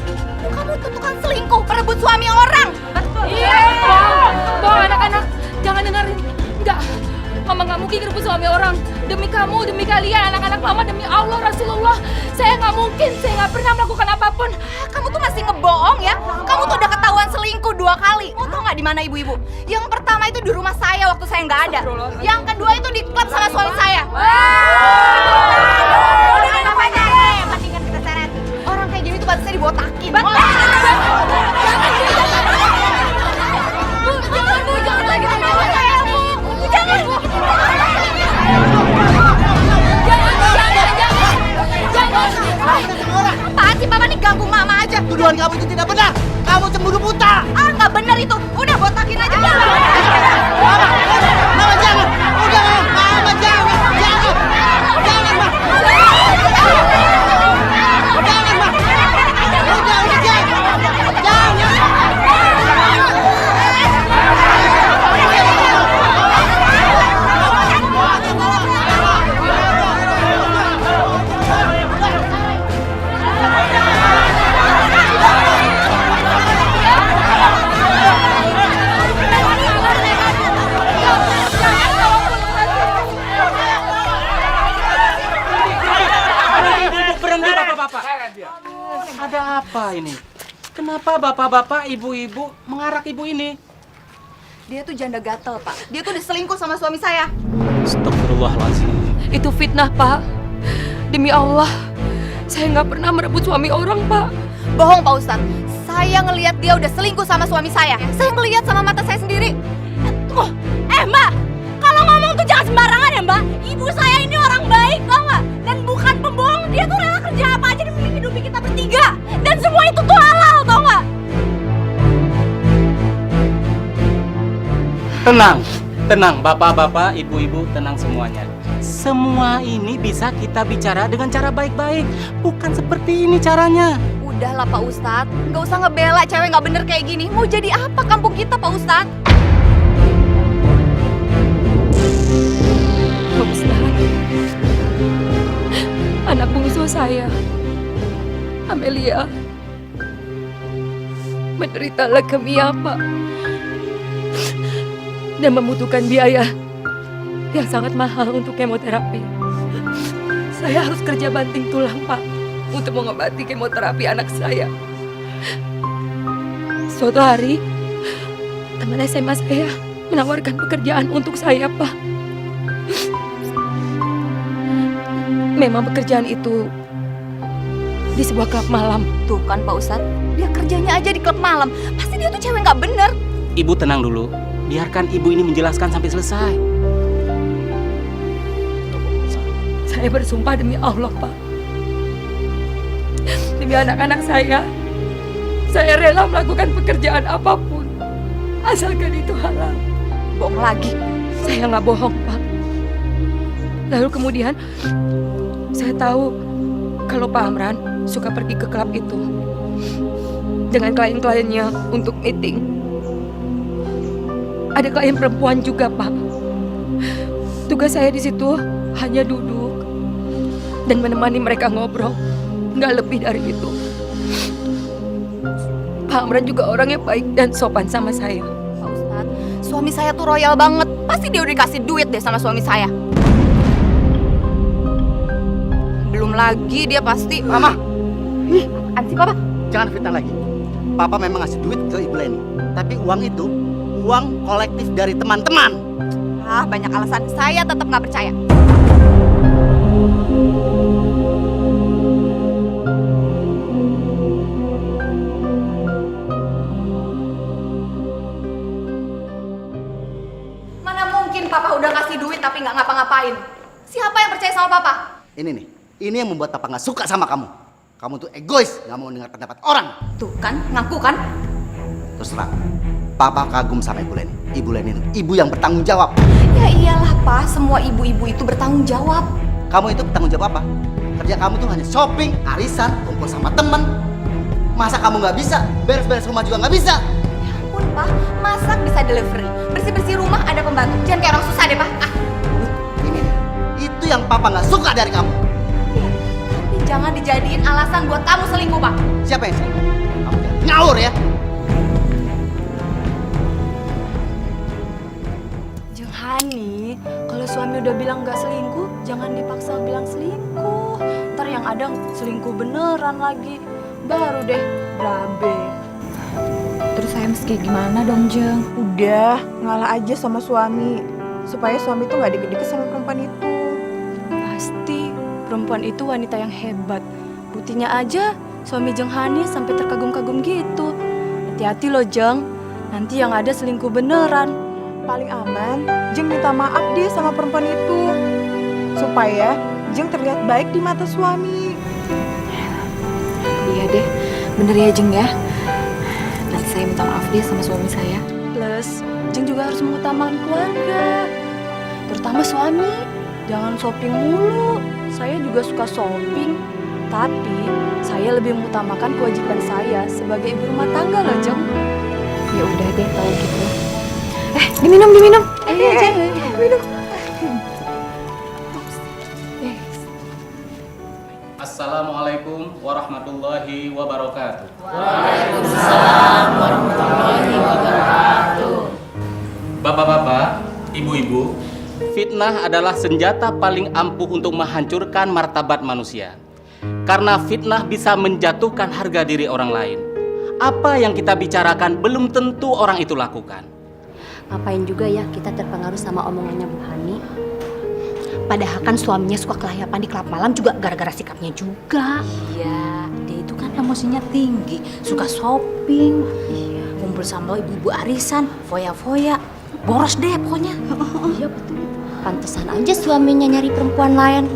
Ibu kamu tuh tukang selingkuh, perebut suami orang. Iya, Bang, anak-anak, jangan dengerin. Enggak, Mama nggak mungkin ngerebut suami orang. Demi kamu, demi kalian, anak-anak Mama, demi Allah, Rasulullah. Saya nggak mungkin, saya nggak pernah melakukan apapun. Kamu tuh masih ngebohong ya? Kamu tuh udah ketahuan selingkuh 2 kali. Mau tau nggak di mana ibu-ibu? Yang pertama itu di rumah saya waktu saya nggak ada. Yang kedua itu di klub sama suami saya. Udah namanya. Mendingan kita seret. Orang kayak gini tuh pantasnya dibotakin. Bu, jangan lagi sama saya, Bu. Jangan. Apaan sih Papa nih ganggu Mama aja? Tuduhan kamu itu tidak benar. Kamu cemburu buta. Ah, nggak benar itu. Udah botakin aja. Mama, Mama jangan. Udah, Mama jangan. Jangan. Jangan, Ma. Jangan, Ma. Udah, jangan. Jangan. Berhenti bapak-bapak. Ada apa ini? Kenapa bapak-bapak, ibu-ibu mengarak ibu ini? Dia tuh janda gatel, Pak. Dia tuh diselingkuh sama suami saya. Astagfirullahaladzim. Itu fitnah, Pak. Demi Allah, saya nggak pernah merebut suami orang, Pak. Bohong, Pak Ustadz. Saya ngelihat dia udah selingkuh sama suami saya. Saya ngelihat sama mata saya sendiri. Mbak, kalau ngomong tuh jangan sembarangan ya, Mbak. Ibu saya ini orang baik, tau nggak? Dan bukan pembohong. Dia tuh rela kerja apa aja demi menghidupi kita bertiga. Dan semua itu tuh halal, tau nggak? Tenang, tenang bapak-bapak, ibu-ibu, tenang semuanya. Semua ini bisa kita bicara dengan cara baik-baik. Bukan seperti ini caranya. Udahlah Pak Ustadz, nggak usah ngebela cewek nggak bener kayak gini. Mau jadi apa kampung kita Pak Ustadz? Pak Ustadz, anak bungsu saya, Amelia, menderita leukemia, Pak. Dan membutuhkan biaya yang sangat mahal untuk kemoterapi. Saya harus kerja banting tulang, Pak, untuk mengobati kemoterapi anak saya. Suatu hari, teman SMA saya menawarkan pekerjaan untuk saya, Pak. Memang pekerjaan itu di sebuah klub malam. Tuh kan Pak Ustadz, dia kerjanya aja di klub malam. Pasti dia tuh cewek nggak bener. Ibu tenang dulu. Biarkan ibu ini menjelaskan sampai selesai. Saya bersumpah demi Allah, Pak. Demi anak-anak saya rela melakukan pekerjaan apapun. Asalkan itu halal. Bohong lagi. Saya nggak bohong, Pak. Lalu kemudian saya tahu kalau Pak Amran suka pergi ke klub itu dengan klien-kliennya untuk meeting. Ada klien perempuan juga, Pak. Tugas saya di situ hanya duduk dan menemani mereka ngobrol, nggak lebih dari itu. Pak Amran juga orangnya baik dan sopan sama saya. Pak Ustadz, suami saya tuh royal banget. Pasti dia udah dikasih duit deh sama suami saya. Belum lagi dia pasti... Mama! Apaan sih Papa? Jangan fitnah lagi. Papa memang ngasih duit ke Ibu Leni. Tapi uang itu, uang kolektif dari teman-teman. Ah, banyak alasan. Saya tetap nggak percaya. Mana mungkin Papa udah kasih duit tapi nggak ngapa-ngapain? Siapa yang percaya sama Papa? Ini nih, ini yang membuat Papa nggak suka sama kamu. Kamu tuh egois, nggak mau dengar pendapat orang. Tuh kan, ngaku kan? Terus terang, Papa kagum sama Ibu Leni. Ibu Leni itu ibu yang bertanggung jawab. Ya iyalah Pak, semua ibu-ibu itu bertanggung jawab. Kamu itu bertanggung jawab apa? Kerja kamu tuh hanya shopping, arisan, kumpul sama temen. Masa kamu nggak bisa? Beres-beres rumah juga nggak bisa? Ya ampun Pak, masak bisa delivery. Bersih-bersih rumah ada pembantu. Jangan kayak orang susah deh Pak. Ah. Ini nih, itu yang Papa nggak suka dari kamu. Tapi jangan dijadiin alasan buat kamu selingkuh Pak. Siapa yang selingkuh? Kamu jangan ngawur ya. Jeng Hani, kalau suami udah bilang gak selingkuh, jangan dipaksa bilang selingkuh. Ntar yang ada selingkuh beneran lagi. Baru deh, berabe. Terus saya mesti gimana dong, Jeng? Udah, ngalah aja sama suami. Supaya suami tuh gak deket-deket sama perempuan itu. Pasti perempuan itu wanita yang hebat. Buktinya aja suami Jeng Hani sampai terkagum-kagum gitu. Hati-hati loh Jeng, nanti yang ada selingkuh beneran. Paling aman, Jeng minta maaf deh sama perempuan itu. Supaya Jeng terlihat baik di mata suami. Iya deh, bener ya Jeng ya. Nanti saya minta maaf deh sama suami saya. Plus, Jeng juga harus mengutamakan keluarga. Terutama suami. Jangan shopping mulu. Saya juga suka shopping. Tapi, saya lebih mengutamakan kewajiban saya sebagai ibu rumah tangga loh, Jeng. Ya udah deh kalau gitu. Diminum. Minum. Assalamualaikum warahmatullahi wabarakatuh. Waalaikumsalam warahmatullahi wabarakatuh. Bapak-bapak, ibu-ibu, fitnah adalah senjata paling ampuh untuk menghancurkan martabat manusia. Karena fitnah bisa menjatuhkan harga diri orang lain. Apa yang kita bicarakan belum tentu orang itu lakukan. Ngapain juga ya kita terpengaruh sama omongannya Bu Hani? Padahal kan suaminya suka kelayapan di klub malam juga gara-gara sikapnya juga. Iya, dia itu kan emosinya tinggi, suka shopping, kumpul sama ibu-ibu arisan, foya-foya, boros deh pokoknya. Iya betul. Pantesan aja suaminya nyari perempuan lain.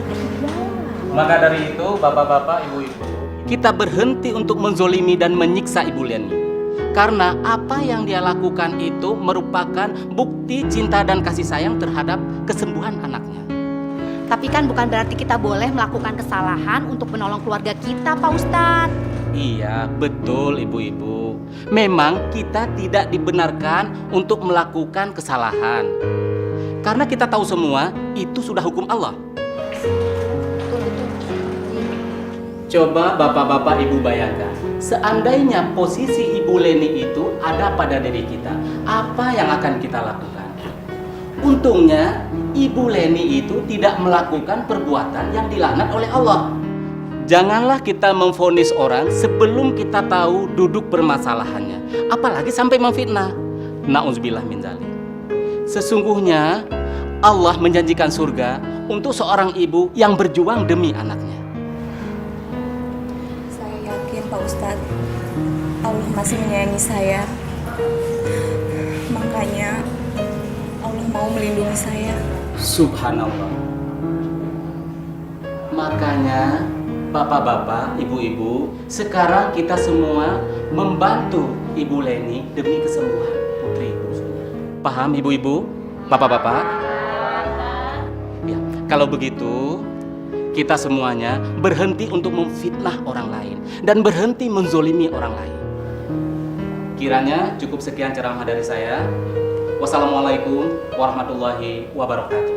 Maka dari itu, bapak-bapak, ibu-ibu, kita berhenti untuk menzolimi dan menyiksa Ibu Leni. Karena apa yang dia lakukan itu merupakan bukti cinta dan kasih sayang terhadap kesembuhan anaknya. Tapi kan bukan berarti kita boleh melakukan kesalahan untuk menolong keluarga kita, Pak Ustadz. Iya, betul ibu-ibu. Memang kita tidak dibenarkan untuk melakukan kesalahan. Karena kita tahu semua itu sudah hukum Allah. Coba bapak-bapak ibu bayangkan, seandainya posisi Ibu Leni itu ada pada diri kita, apa yang akan kita lakukan? Untungnya Ibu Leni itu tidak melakukan perbuatan yang dilaknat oleh Allah. Janganlah kita memvonis orang sebelum kita tahu duduk permasalahannya, apalagi sampai memfitnah. Nauzubillah min dzalik. Sesungguhnya Allah menjanjikan surga untuk seorang ibu yang berjuang demi anaknya. Saya yakin Pak Ustadz, Allah masih menyayangi saya. Makanya Allah mau melindungi saya. Subhanallah. Makanya bapak-bapak, ibu-ibu, sekarang kita semua membantu Ibu Leni demi kesembuhan putri. Paham ibu-ibu, bapak-bapak? Ya, kalau begitu kita semuanya berhenti untuk memfitnah orang lain dan berhenti menzolimi orang lain. Kiranya cukup sekian ceramah dari saya. Wassalamualaikum warahmatullahi wabarakatuh.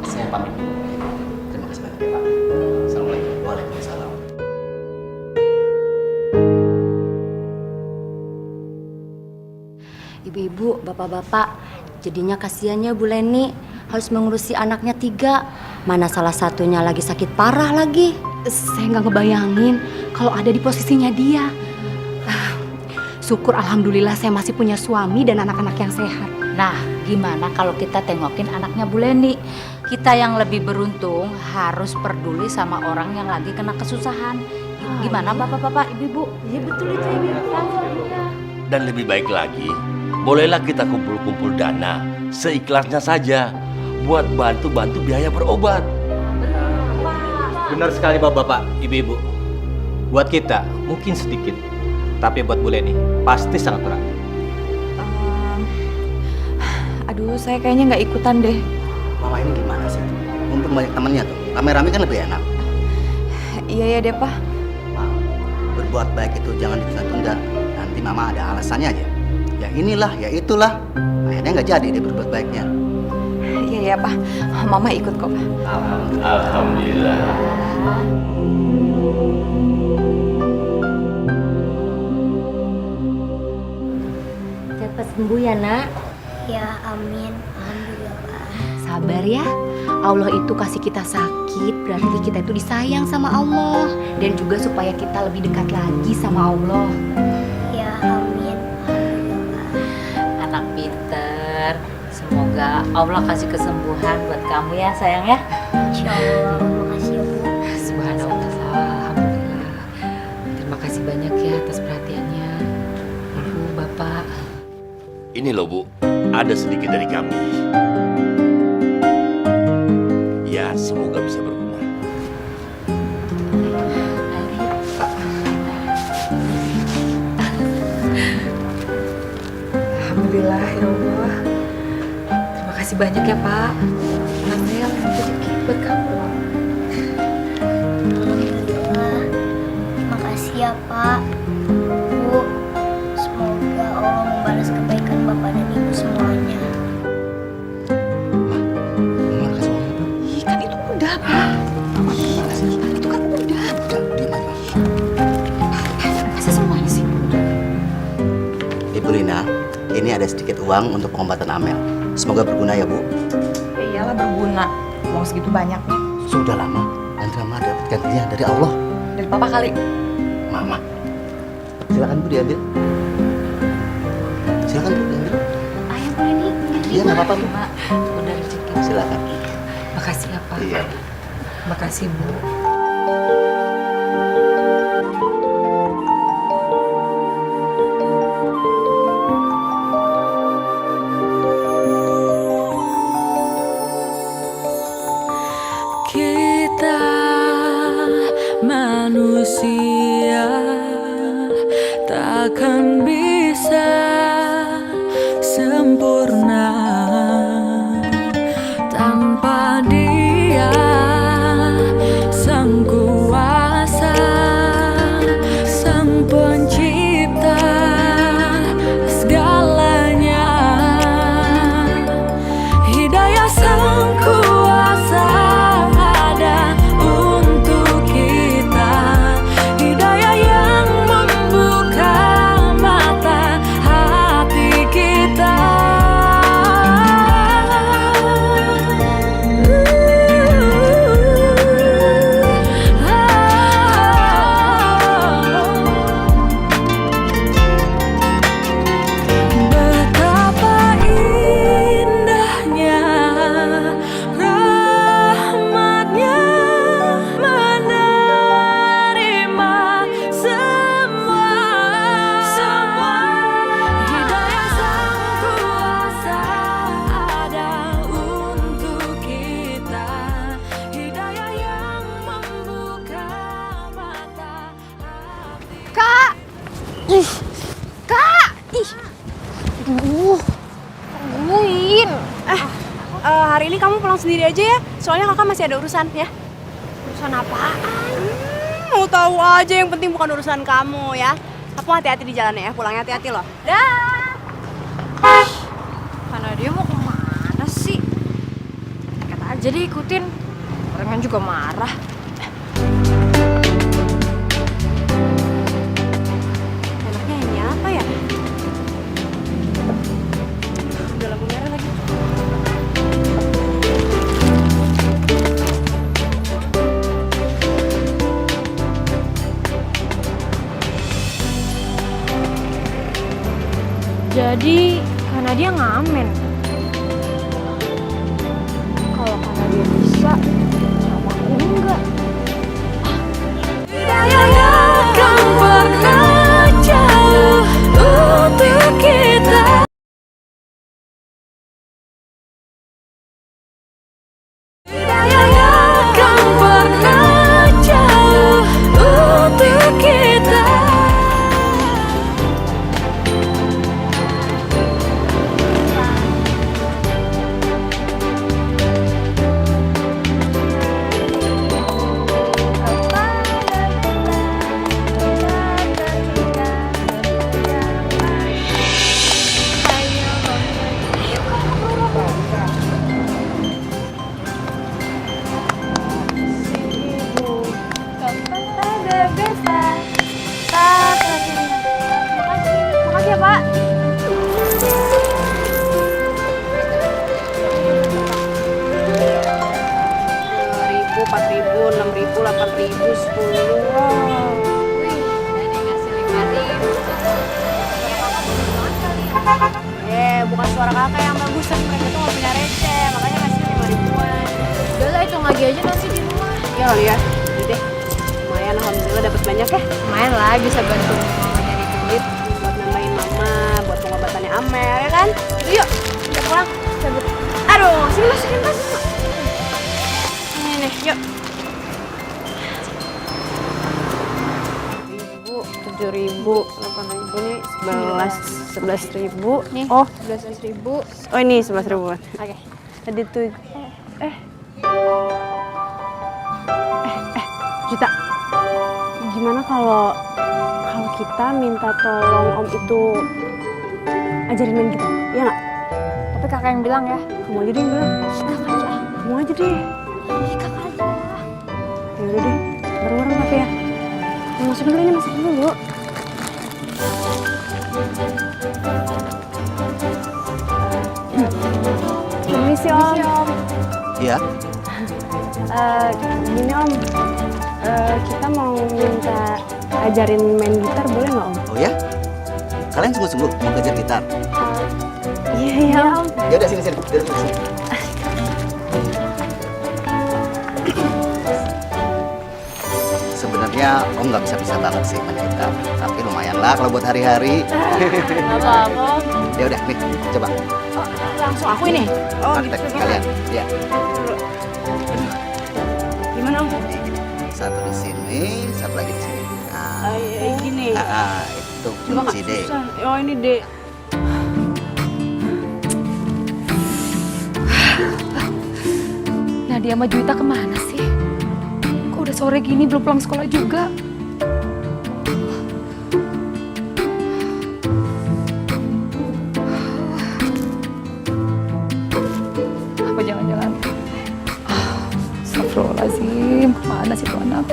Saya pamit dulu. Terima kasih banyak ya Pak. Assalamualaikum. Waalaikumsalam. Ibu-ibu, bapak-bapak, jadinya kasihannya Bu Leni harus mengurusi anaknya 3. Mana salah satunya lagi sakit parah lagi. Saya nggak ngebayangin kalau ada di posisinya dia. Syukur alhamdulillah saya masih punya suami dan anak-anak yang sehat. Nah, gimana kalau kita tengokin anaknya Bu Leni? Kita yang lebih beruntung harus peduli sama orang yang lagi kena kesusahan. Gimana bapak-bapak, ibu-ibu? Iya betul itu Ibu. Dan lebih baik lagi, bolehlah kita kumpul-kumpul dana seikhlasnya saja buat bantu-bantu biaya berobat. Benar sekali bapak-bapak, ibu-ibu. Buat kita mungkin sedikit, tapi buat Bu Leni pasti sangat berat. Aduh, saya kayaknya nggak ikutan deh. Mama ini gimana sih? Mumpung banyak temannya tuh, rame-rame kan lebih enak. Iya ya deh Pak. Berbuat baik itu jangan ditunda-tunda. Nanti Mama ada alasannya aja. Ya inilah, ya itulah. Akhirnya nggak jadi dia berbuat baiknya. Iya ya Pak, Mama ikut kok Pak. Alhamdulillah. Cepat sembuh ya nak. Ya amin. Alhamdulillah. Sabar ya. Allah itu kasih kita sakit berarti kita itu disayang sama Allah. Dan juga supaya kita lebih dekat lagi sama Allah. Ya amin. Anak pinter. Semoga Allah kasih kesembuhan buat kamu ya sayang ya. Insya Allah. Makasih ya Bu. Subhanallah, alhamdulillah. Terima kasih banyak ya atas perhatiannya. Ibu, Bapak. Ini loh Bu, ada sedikit dari kami. Ya, semoga bisa berguna. Alhamdulillah ya Allah. Terima kasih banyak ya Pak. Alhamdulillah rezeki buat kamu. Alhamdulillah. Makasih ya Pak. Bu, semoga Allah membalas kebaikan Bapak dan Ibu semuanya. Ih, kan itu udah Pak. Itu kan udah. Masa semuanya sih? Ibu Lina, ini ada sedikit uang untuk pengobatan Amel. Semoga berguna ya Bu. Ya iyalah berguna. Uang segitu banyaknya. Sudah lama, nanti Mama dapat gantinya dari Allah. Dari Papa kali. Mama. Silakan Bu diambil. Silakan Bu diambil. Ayah Bu Leni. Iya nggak apa-apa Bu. Udah rezeki. Silakan. Makasih ya Pak. Iya. Makasih Bu. Kita manusia takkan bisa sempurna tanpa Dia Sang Kuasa, Sang Pencipta segalanya. Hidayah Sang Kuasa Kak! Ih! Tungguin. Hari ini kamu pulang sendiri aja ya. Soalnya kakak masih ada urusan ya. Urusan apaan? Mau tahu aja, yang penting bukan urusan kamu ya. Kamu hati-hati di jalan ya, pulangnya hati-hati loh. Dah. Karena dia mau kemana sih? Kata aja deh ikutin. Orang juga marah. Enaknya ini apa ya? Udah lampu merah lagi. Jadi karena dia ngamen. Kalau karena dia bisa, kenapa aku enggak? Akan pernah jauh untuk kita. Akan pernah jauh untuk kita. Makasih ya, Pak. Ribu, 4.000, 6.000, 8.000, 10. Bukan suara kakak yang bagus, tapi mereka tuh gak punya receh, makanya ngasih 5.000-an. Udah lah, hitung lagi aja nanti di rumah. Iya kali ya, udah deh. Lumayan, alhamdulillah dapat banyak ya. Lumayan lah, bisa bantu mama nyari duit. Buat nambahin mama, buat pengobatannya Amel, ya kan? Yuk, kita pulang. Cabut. Aduh, sini masukin tas. Ini nih, yuk. 7.000, 8.000 nih, 11.000 nih. Oh, 11.000. Oh ini 11.000. Oke. Tadi tuh Juta. Gimana kalau kita minta tolong Om itu ajarin main gitar? Iya nggak? Tapi kakak yang bilang ya. Kamu aja deh yang bilang. Kakak aja. Kamu aja deh. Ih, kakak aja. Ya udah deh. Bareng-bareng tapi ya. Masukin dulu ini, masukin dulu. Permisi Om. Iya. Gini Om, kita mau minta ajarin main gitar boleh nggak Om? Oh ya? Kalian sungguh-sungguh mau belajar gitar? Iya Om. Ya udah sini. Duduk sini. Sebenarnya Om nggak bisa banget sih main gitar, tapi lumayan lah kalau buat hari-hari. Nggak apa-apa. Ya udah nih, coba. Langsung aku ini. Oh gitu. Praktek kalian. Iya. Gimana Om? Satu di sini, satu lagi di sini. Nah, Gini. Itu Coba kunci D. susah. Oh ini D. Nadia sama Juwita kemana sih? Kok udah sore gini belum pulang sekolah juga? Apa jangan-jangan? Astagfirullahaladzim, kemana sih tuh anak?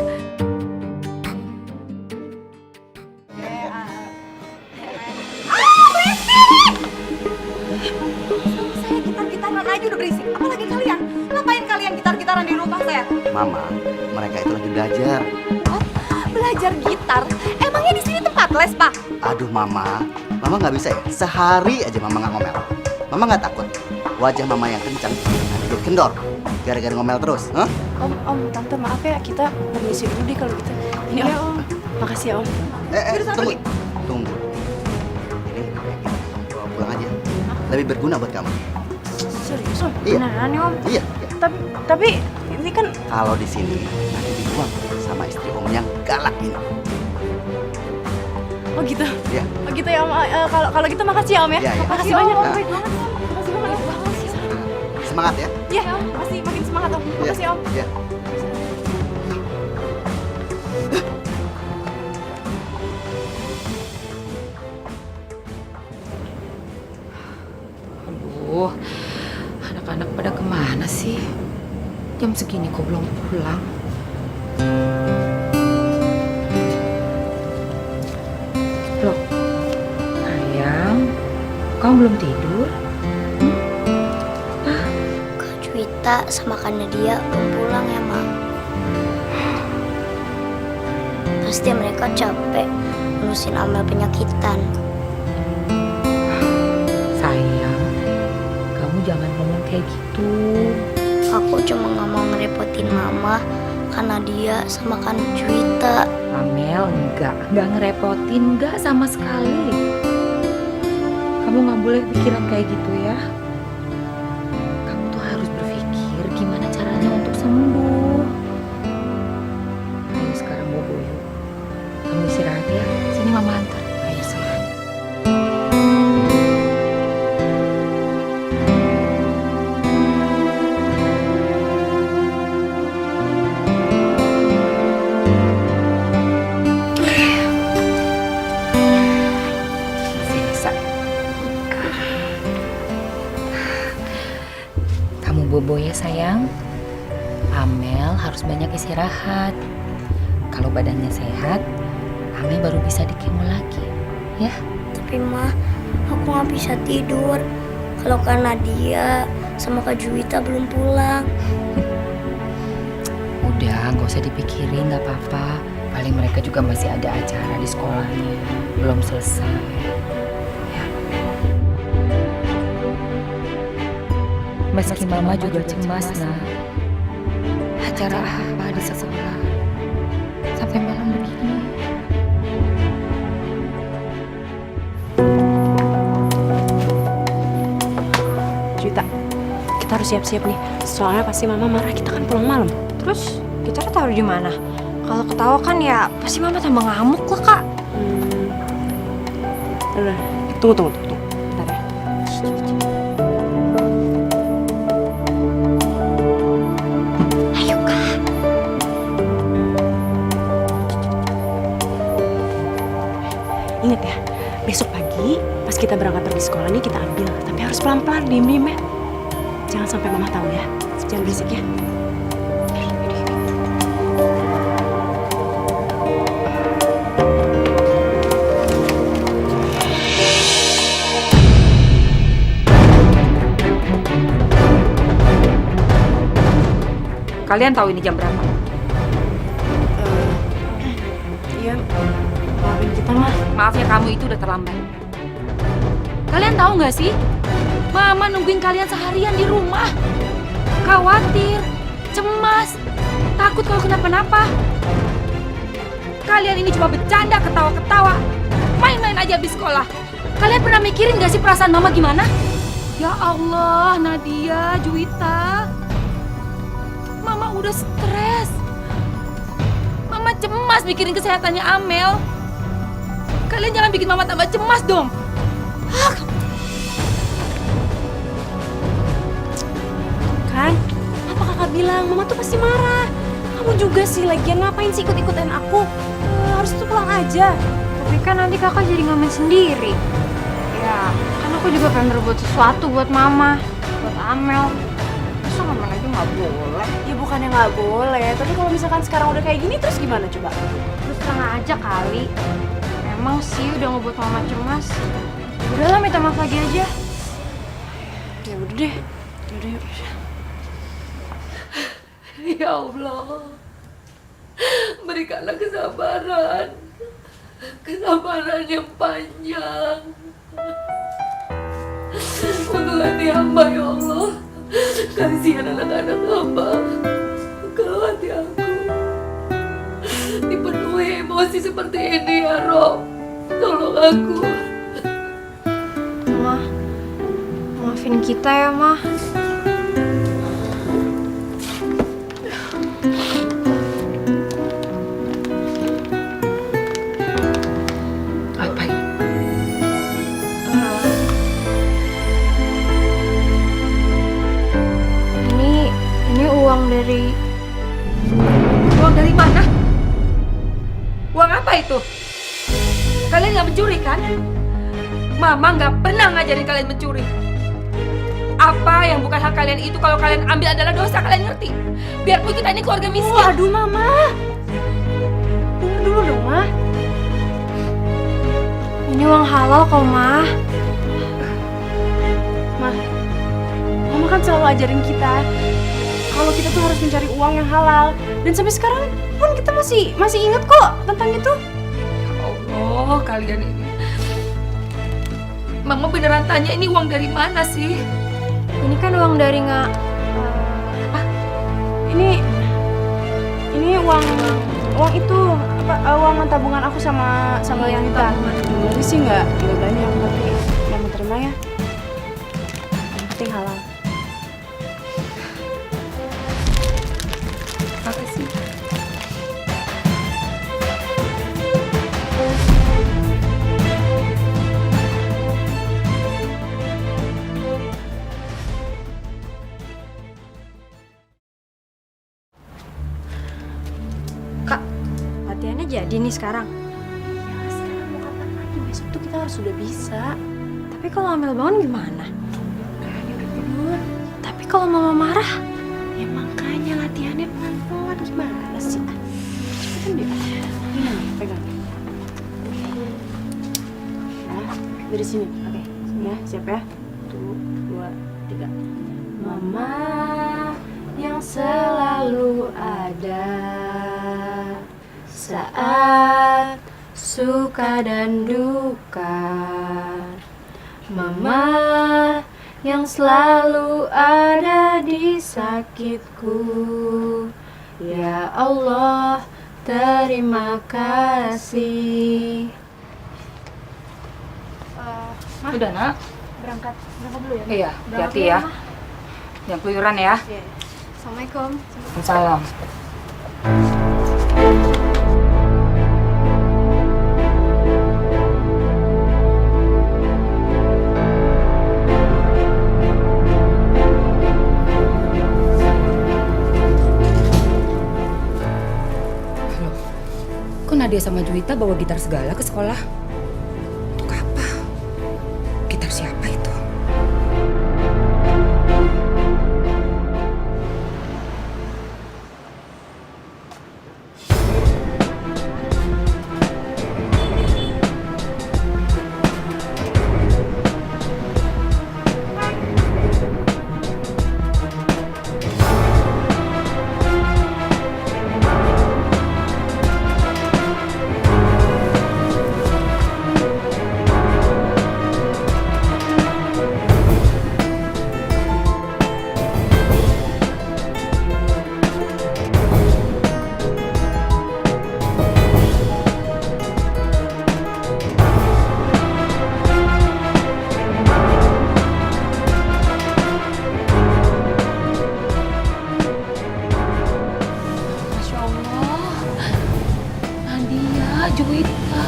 Saya gitar-gitaran aja udah berisik. Apalagi kalian? Ngapain kalian gitar-gitaran di rumah saya? Mama, mereka itu lagi belajar. Belajar gitar? Emangnya di sini tempat les, Pak? Aduh Mama nggak bisa ya? Sehari aja Mama nggak ngomel. Mama nggak takut wajah Mama yang kencang nanti jadi kendor gara-gara ngomel terus, huh? Om, Tante maaf ya, kita permisi dulu deh kalau gitu. Ini Om. Makasih ya Om. Tunggu. Ini kita bawa pulang aja. Lebih berguna buat kamu. Serius Om? Iya. Beneran ya Om? Iya. Tapi ini kan Kalau di sini nanti dibuang sama istri Om yang galak ini. Oh gitu. Iya. Oh gitu ya Om. Kalau gitu makasih ya Om ya. Iya, iya. Makasih banyak Om. Nah. Baik banget Om. Makasih banget Om. Semangat ya. Iya, makasih makin semangat Om. Makasih Om. Iya. Aduh, anak-anak pada kemana sih? Jam segini kok belum pulang? Loh, sayang, kamu belum tidur? Kak Juwita sama Kak Nadia belum pulang ya, Ma. Pasti mereka capek ngurusin Amel penyakitan. Sayang, kamu jangan ngomong kayak gitu. Aku cuma nggak mau ngerepotin Mama, Kak Nadia sama Kak Juwita. Amel, enggak ngerepotin, enggak sama sekali. Kamu nggak boleh pikiran kayak gitu ya. Kamu tuh harus berpikir gimana caranya untuk sembuh. Ayo sekarang bobo yuk. Kamu istirahat ya. Sini mama antar. Ayo sayang. Kamu bobo ya sayang. Amel harus banyak istirahat. Kalau badannya sehat, Amel baru bisa dikemo lagi, ya. Tapi Ma, aku nggak bisa tidur kalau Kak Nadia sama Kak Juwita belum pulang. Udah, nggak usah dipikirin, nggak apa-apa. Paling mereka juga masih ada acara di sekolahnya, belum selesai. Meski mama juga cemas, nah. Acara apa di sekolah? Sampai malam begini. Juwita, kita harus siap-siap nih. Soalnya pasti mama marah kita kan pulang malam. Terus gitarnya taruh di mana? Kalau ketawa kan ya pasti mama tambah ngamuk lah kak. Udah, tunggu. Bentar ya. Ayo Kak. Ingat ya, besok pagi pas kita berangkat pergi sekolah nih kita ambil. Tapi harus pelan-pelan, diem-diem ya. Jangan sampai mama tahu ya. Jangan berisik ya. Kalian tahu ini jam berapa? Iya, maafin kita mah. Maaf ya, kamu itu udah terlambat. Kalian tahu nggak sih? Mama nungguin kalian seharian di rumah. Khawatir, cemas, takut kalau kenapa-napa. Kalian ini cuma bercanda, ketawa-ketawa. Main-main aja habis sekolah. Kalian pernah mikirin nggak sih perasaan mama gimana? Ya Allah, Nadia, Juwita. Mama udah stres. Mama cemas mikirin kesehatannya Amel. Kalian jangan bikin mama tambah cemas dong. Kan, apa kakak bilang? Mama tuh pasti marah. Kamu juga sih, lagian ngapain sih ikut-ikutin aku? Harus tuh pulang aja. Tapi kan nanti kakak jadi ngamen sendiri. Ya, kan aku juga pengen berbuat sesuatu buat mama, buat Amel. Masa ngamen aja nggak boleh? Ya bukannya nggak boleh, tapi kalau misalkan sekarang udah kayak gini terus gimana coba? Terus terang aja kali. Emang sih udah ngebuat mama cemas. Udahlah minta maaf lagi aja. Ya udah deh. Yaudah. Ya Allah, berikanlah kesabaran, kesabaran yang panjang untuk hati hamba ya Allah. Kasihan anak-anak hamba. Kalau hati aku dipenuhi emosi seperti ini ya Rob, tolong aku. Ma, maafin kita ya Ma. kalian nggak mencuri kan? Mama nggak pernah ngajarin kalian mencuri. Apa yang bukan hak kalian itu kalau kalian ambil adalah dosa, kalian ngerti? Biarpun kita ini keluarga miskin. Aduh Mama. Dengar dulu dong, Ma. Ini uang halal kok, Ma. Mama kan selalu ajarin kita kalau kita tuh harus mencari uang yang halal. Dan sampai sekarang pun kita masih ingat kok tentang itu. Oh, kalian ini. Mama beneran tanya ini uang dari mana sih? Ini kan uang dari Ini uang itu uang tabungan aku sama Iya, Yunita. Jadi sih nggak banyak, tapi Mama terima ya. Yang penting halal. Makasih. Kak, latihannya jadi nih sekarang. Ya sekarang mau kapan lagi? Besok tuh kita harus sudah bisa. Tapi kalau Amel bangun gimana? Tapi kalau Mama marah? Ya makanya latihannya pelan-pelan, gimana sih? Cepetan deh. Ini nih, pegang. Nah, dari sini. Oke, ya, siap ya. 1, 2, 3. Mama yang selalu ada saat suka dan duka. Mama yang selalu ada di sakitku. Ya Allah, terima kasih. Udah, Nak? Berangkat dulu ya. Iya, hati-hati ya. Yang keluyuran ya. Iya. Assalamualaikum. Salam. Kok Nadia sama Juwita bawa gitar segala ke sekolah? Untuk apa? Gitar siapa itu? Juwita.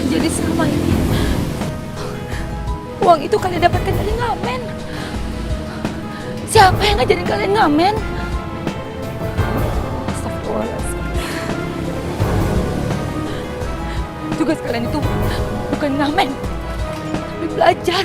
Jadi selama ini uang itu kalian dapatkan dari ngamen. Siapa yang ngajarin kalian ngamen? Astagfirullahaladzim. Tugas kalian itu bukan ngamen, tapi belajar.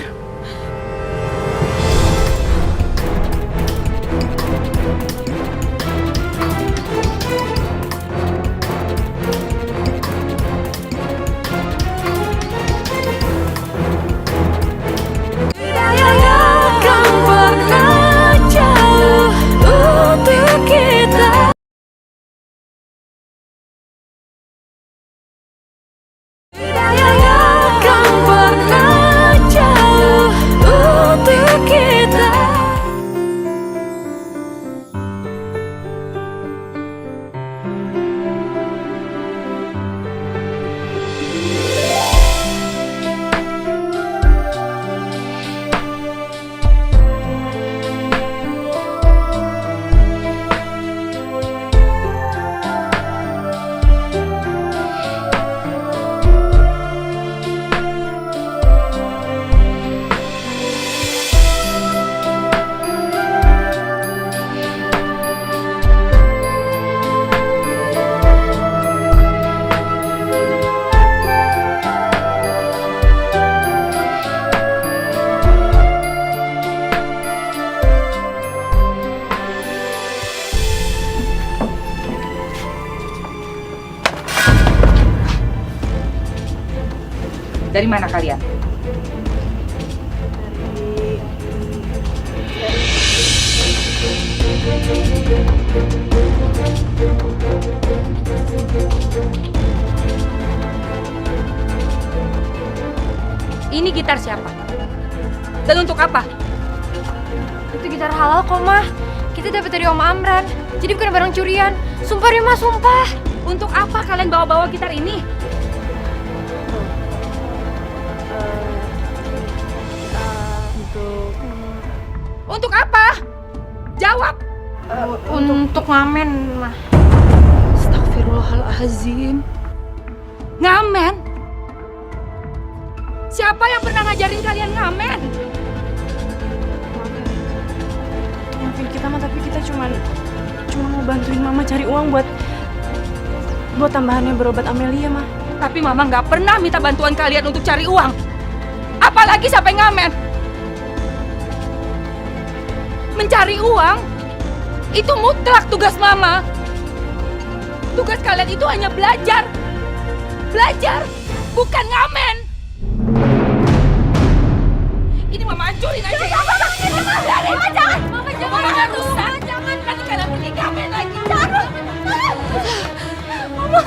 Hidayah akan pernah jauh Dari mana kalian? Ini gitar siapa? Dan untuk apa? Itu gitar halal kok, Mah. Kita dapat dari Om Amran. Jadi bukan barang curian. Sumpah deh, Mah, sumpah. Untuk apa kalian bawa-bawa gitar ini? Untuk apa? Jawab. Untuk ngamen, Mah. Astagfirullahalazim. Ngamen? Siapa yang pernah ngajarin kalian ngamen? Maafin kita mah, tapi kita cuma mau bantuin mama cari uang buat tambahannya berobat Amelia mah. Tapi mama nggak pernah minta bantuan kalian untuk cari uang. Apalagi sampai ngamen. Mencari uang itu mutlak tugas mama. Tugas kalian itu hanya belajar. Belajar, bukan ngamen. Ini mama hancurin aja. Jangan. Mama jangan. Mama rusak. Jangan. Nanti kalian pergi ngamen lagi. Jangan. Mama.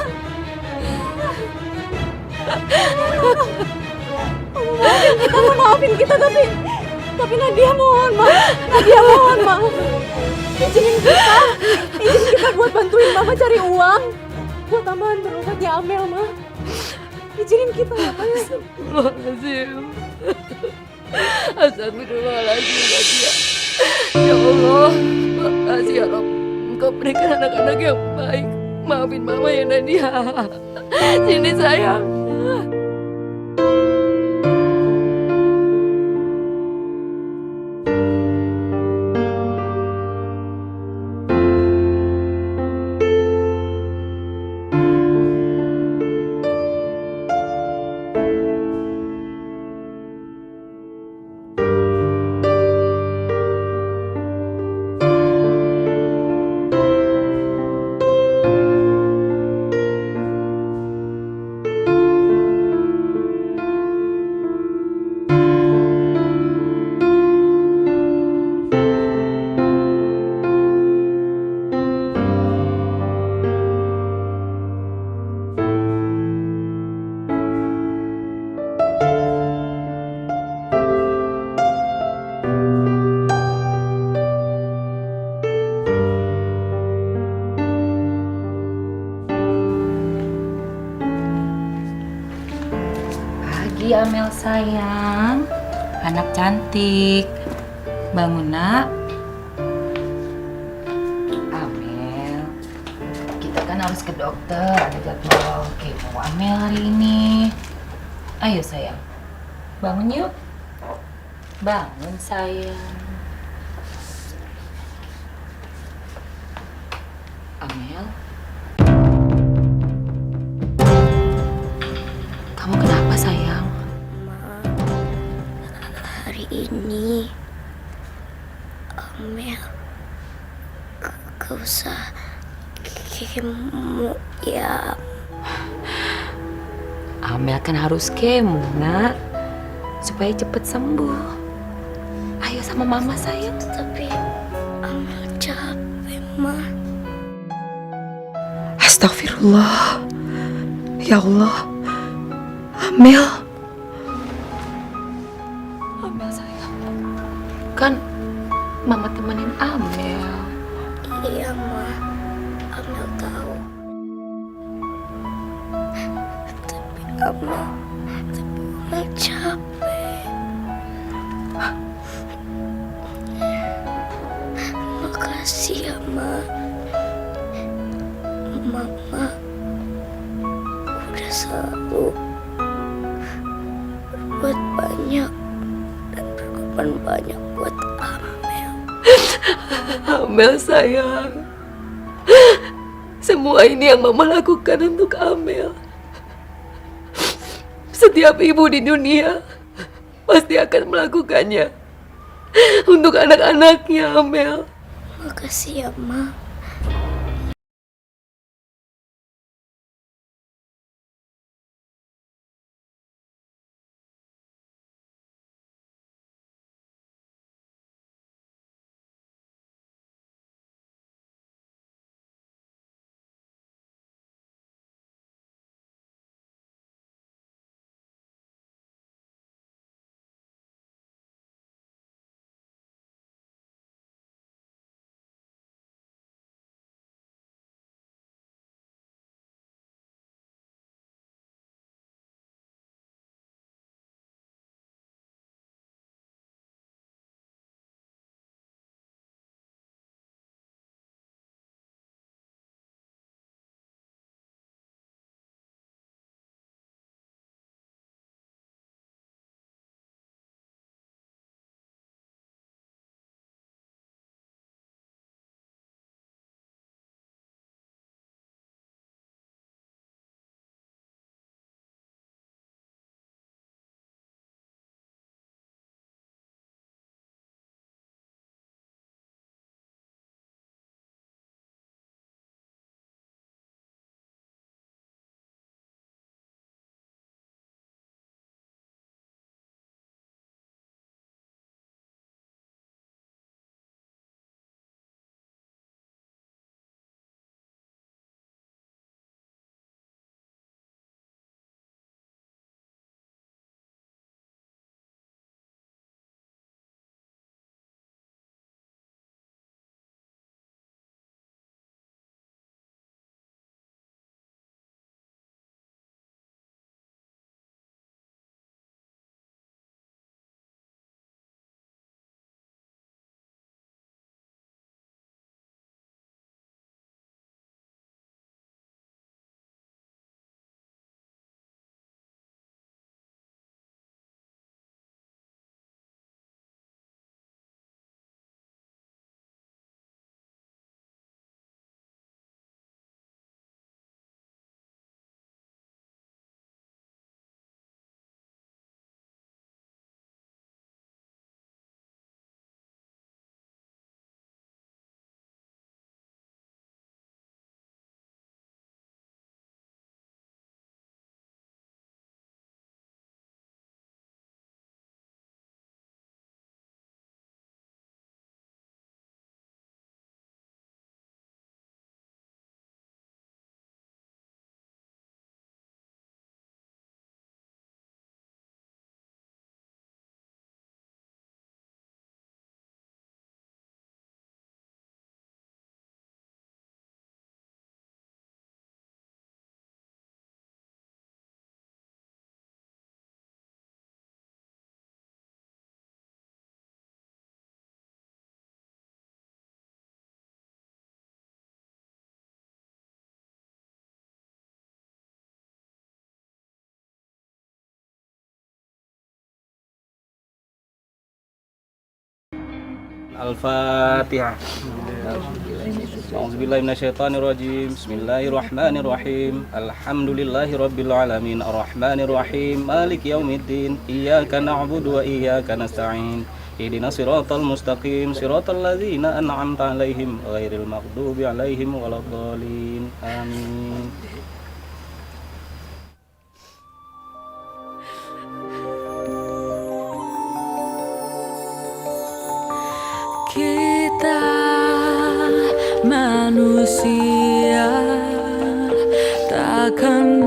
Maafin kita tapi Nadia mohon ma izinin kita buat bantuin mama cari uang buat tambahan berobatnya Amel ma. Izinin kita ya ma. Astagfirullahaladzim Nadia. Ya Allah, makasih ya Rob. Engkau berikan anak-anak yang baik. Maafin mama ya Nadia. Sini sayang. Amel sayang, anak cantik, bangun nak. Amel, kita kan harus ke dokter, ada jadwal kemo Amel hari ini. Ayo sayang, bangun yuk. Bangun sayang. Amel, kamu kenapa sayang? Ini Amel gak usah kemo ya. Amel kan harus kemo nak, supaya cepet sembuh. Ayo sama mama sayang. Tapi Amel capek ma. Astagfirullah. Ya Allah. Amel. Kan mama temenin Amel. Iya ma, Amel tahu. Tapi Amel capek. Makasih ya ma. Mama udah selalu berbuat banyak dan berkorban banyak buat Amel. Amel sayang, semua ini yang mama lakukan untuk Amel. Setiap ibu di dunia pasti akan melakukannya untuk anak-anaknya Amel. Makasih ya ma. Al-Fatihah. A'udzubillahi minasyaitonirrajim. Bismillahirrahmanirrahim. Alhamdulillahirabbil alamin. Arrahmanirrahim. Maliki yaumiddin. Iyyaka na'budu wa iyyaka nasta'in. Ihdinas siratal mustaqim. Siratal ladzina an'amta 'alaihim ghairil maghdubi 'alaihim waladdallin. Amin. Kita manusia takkan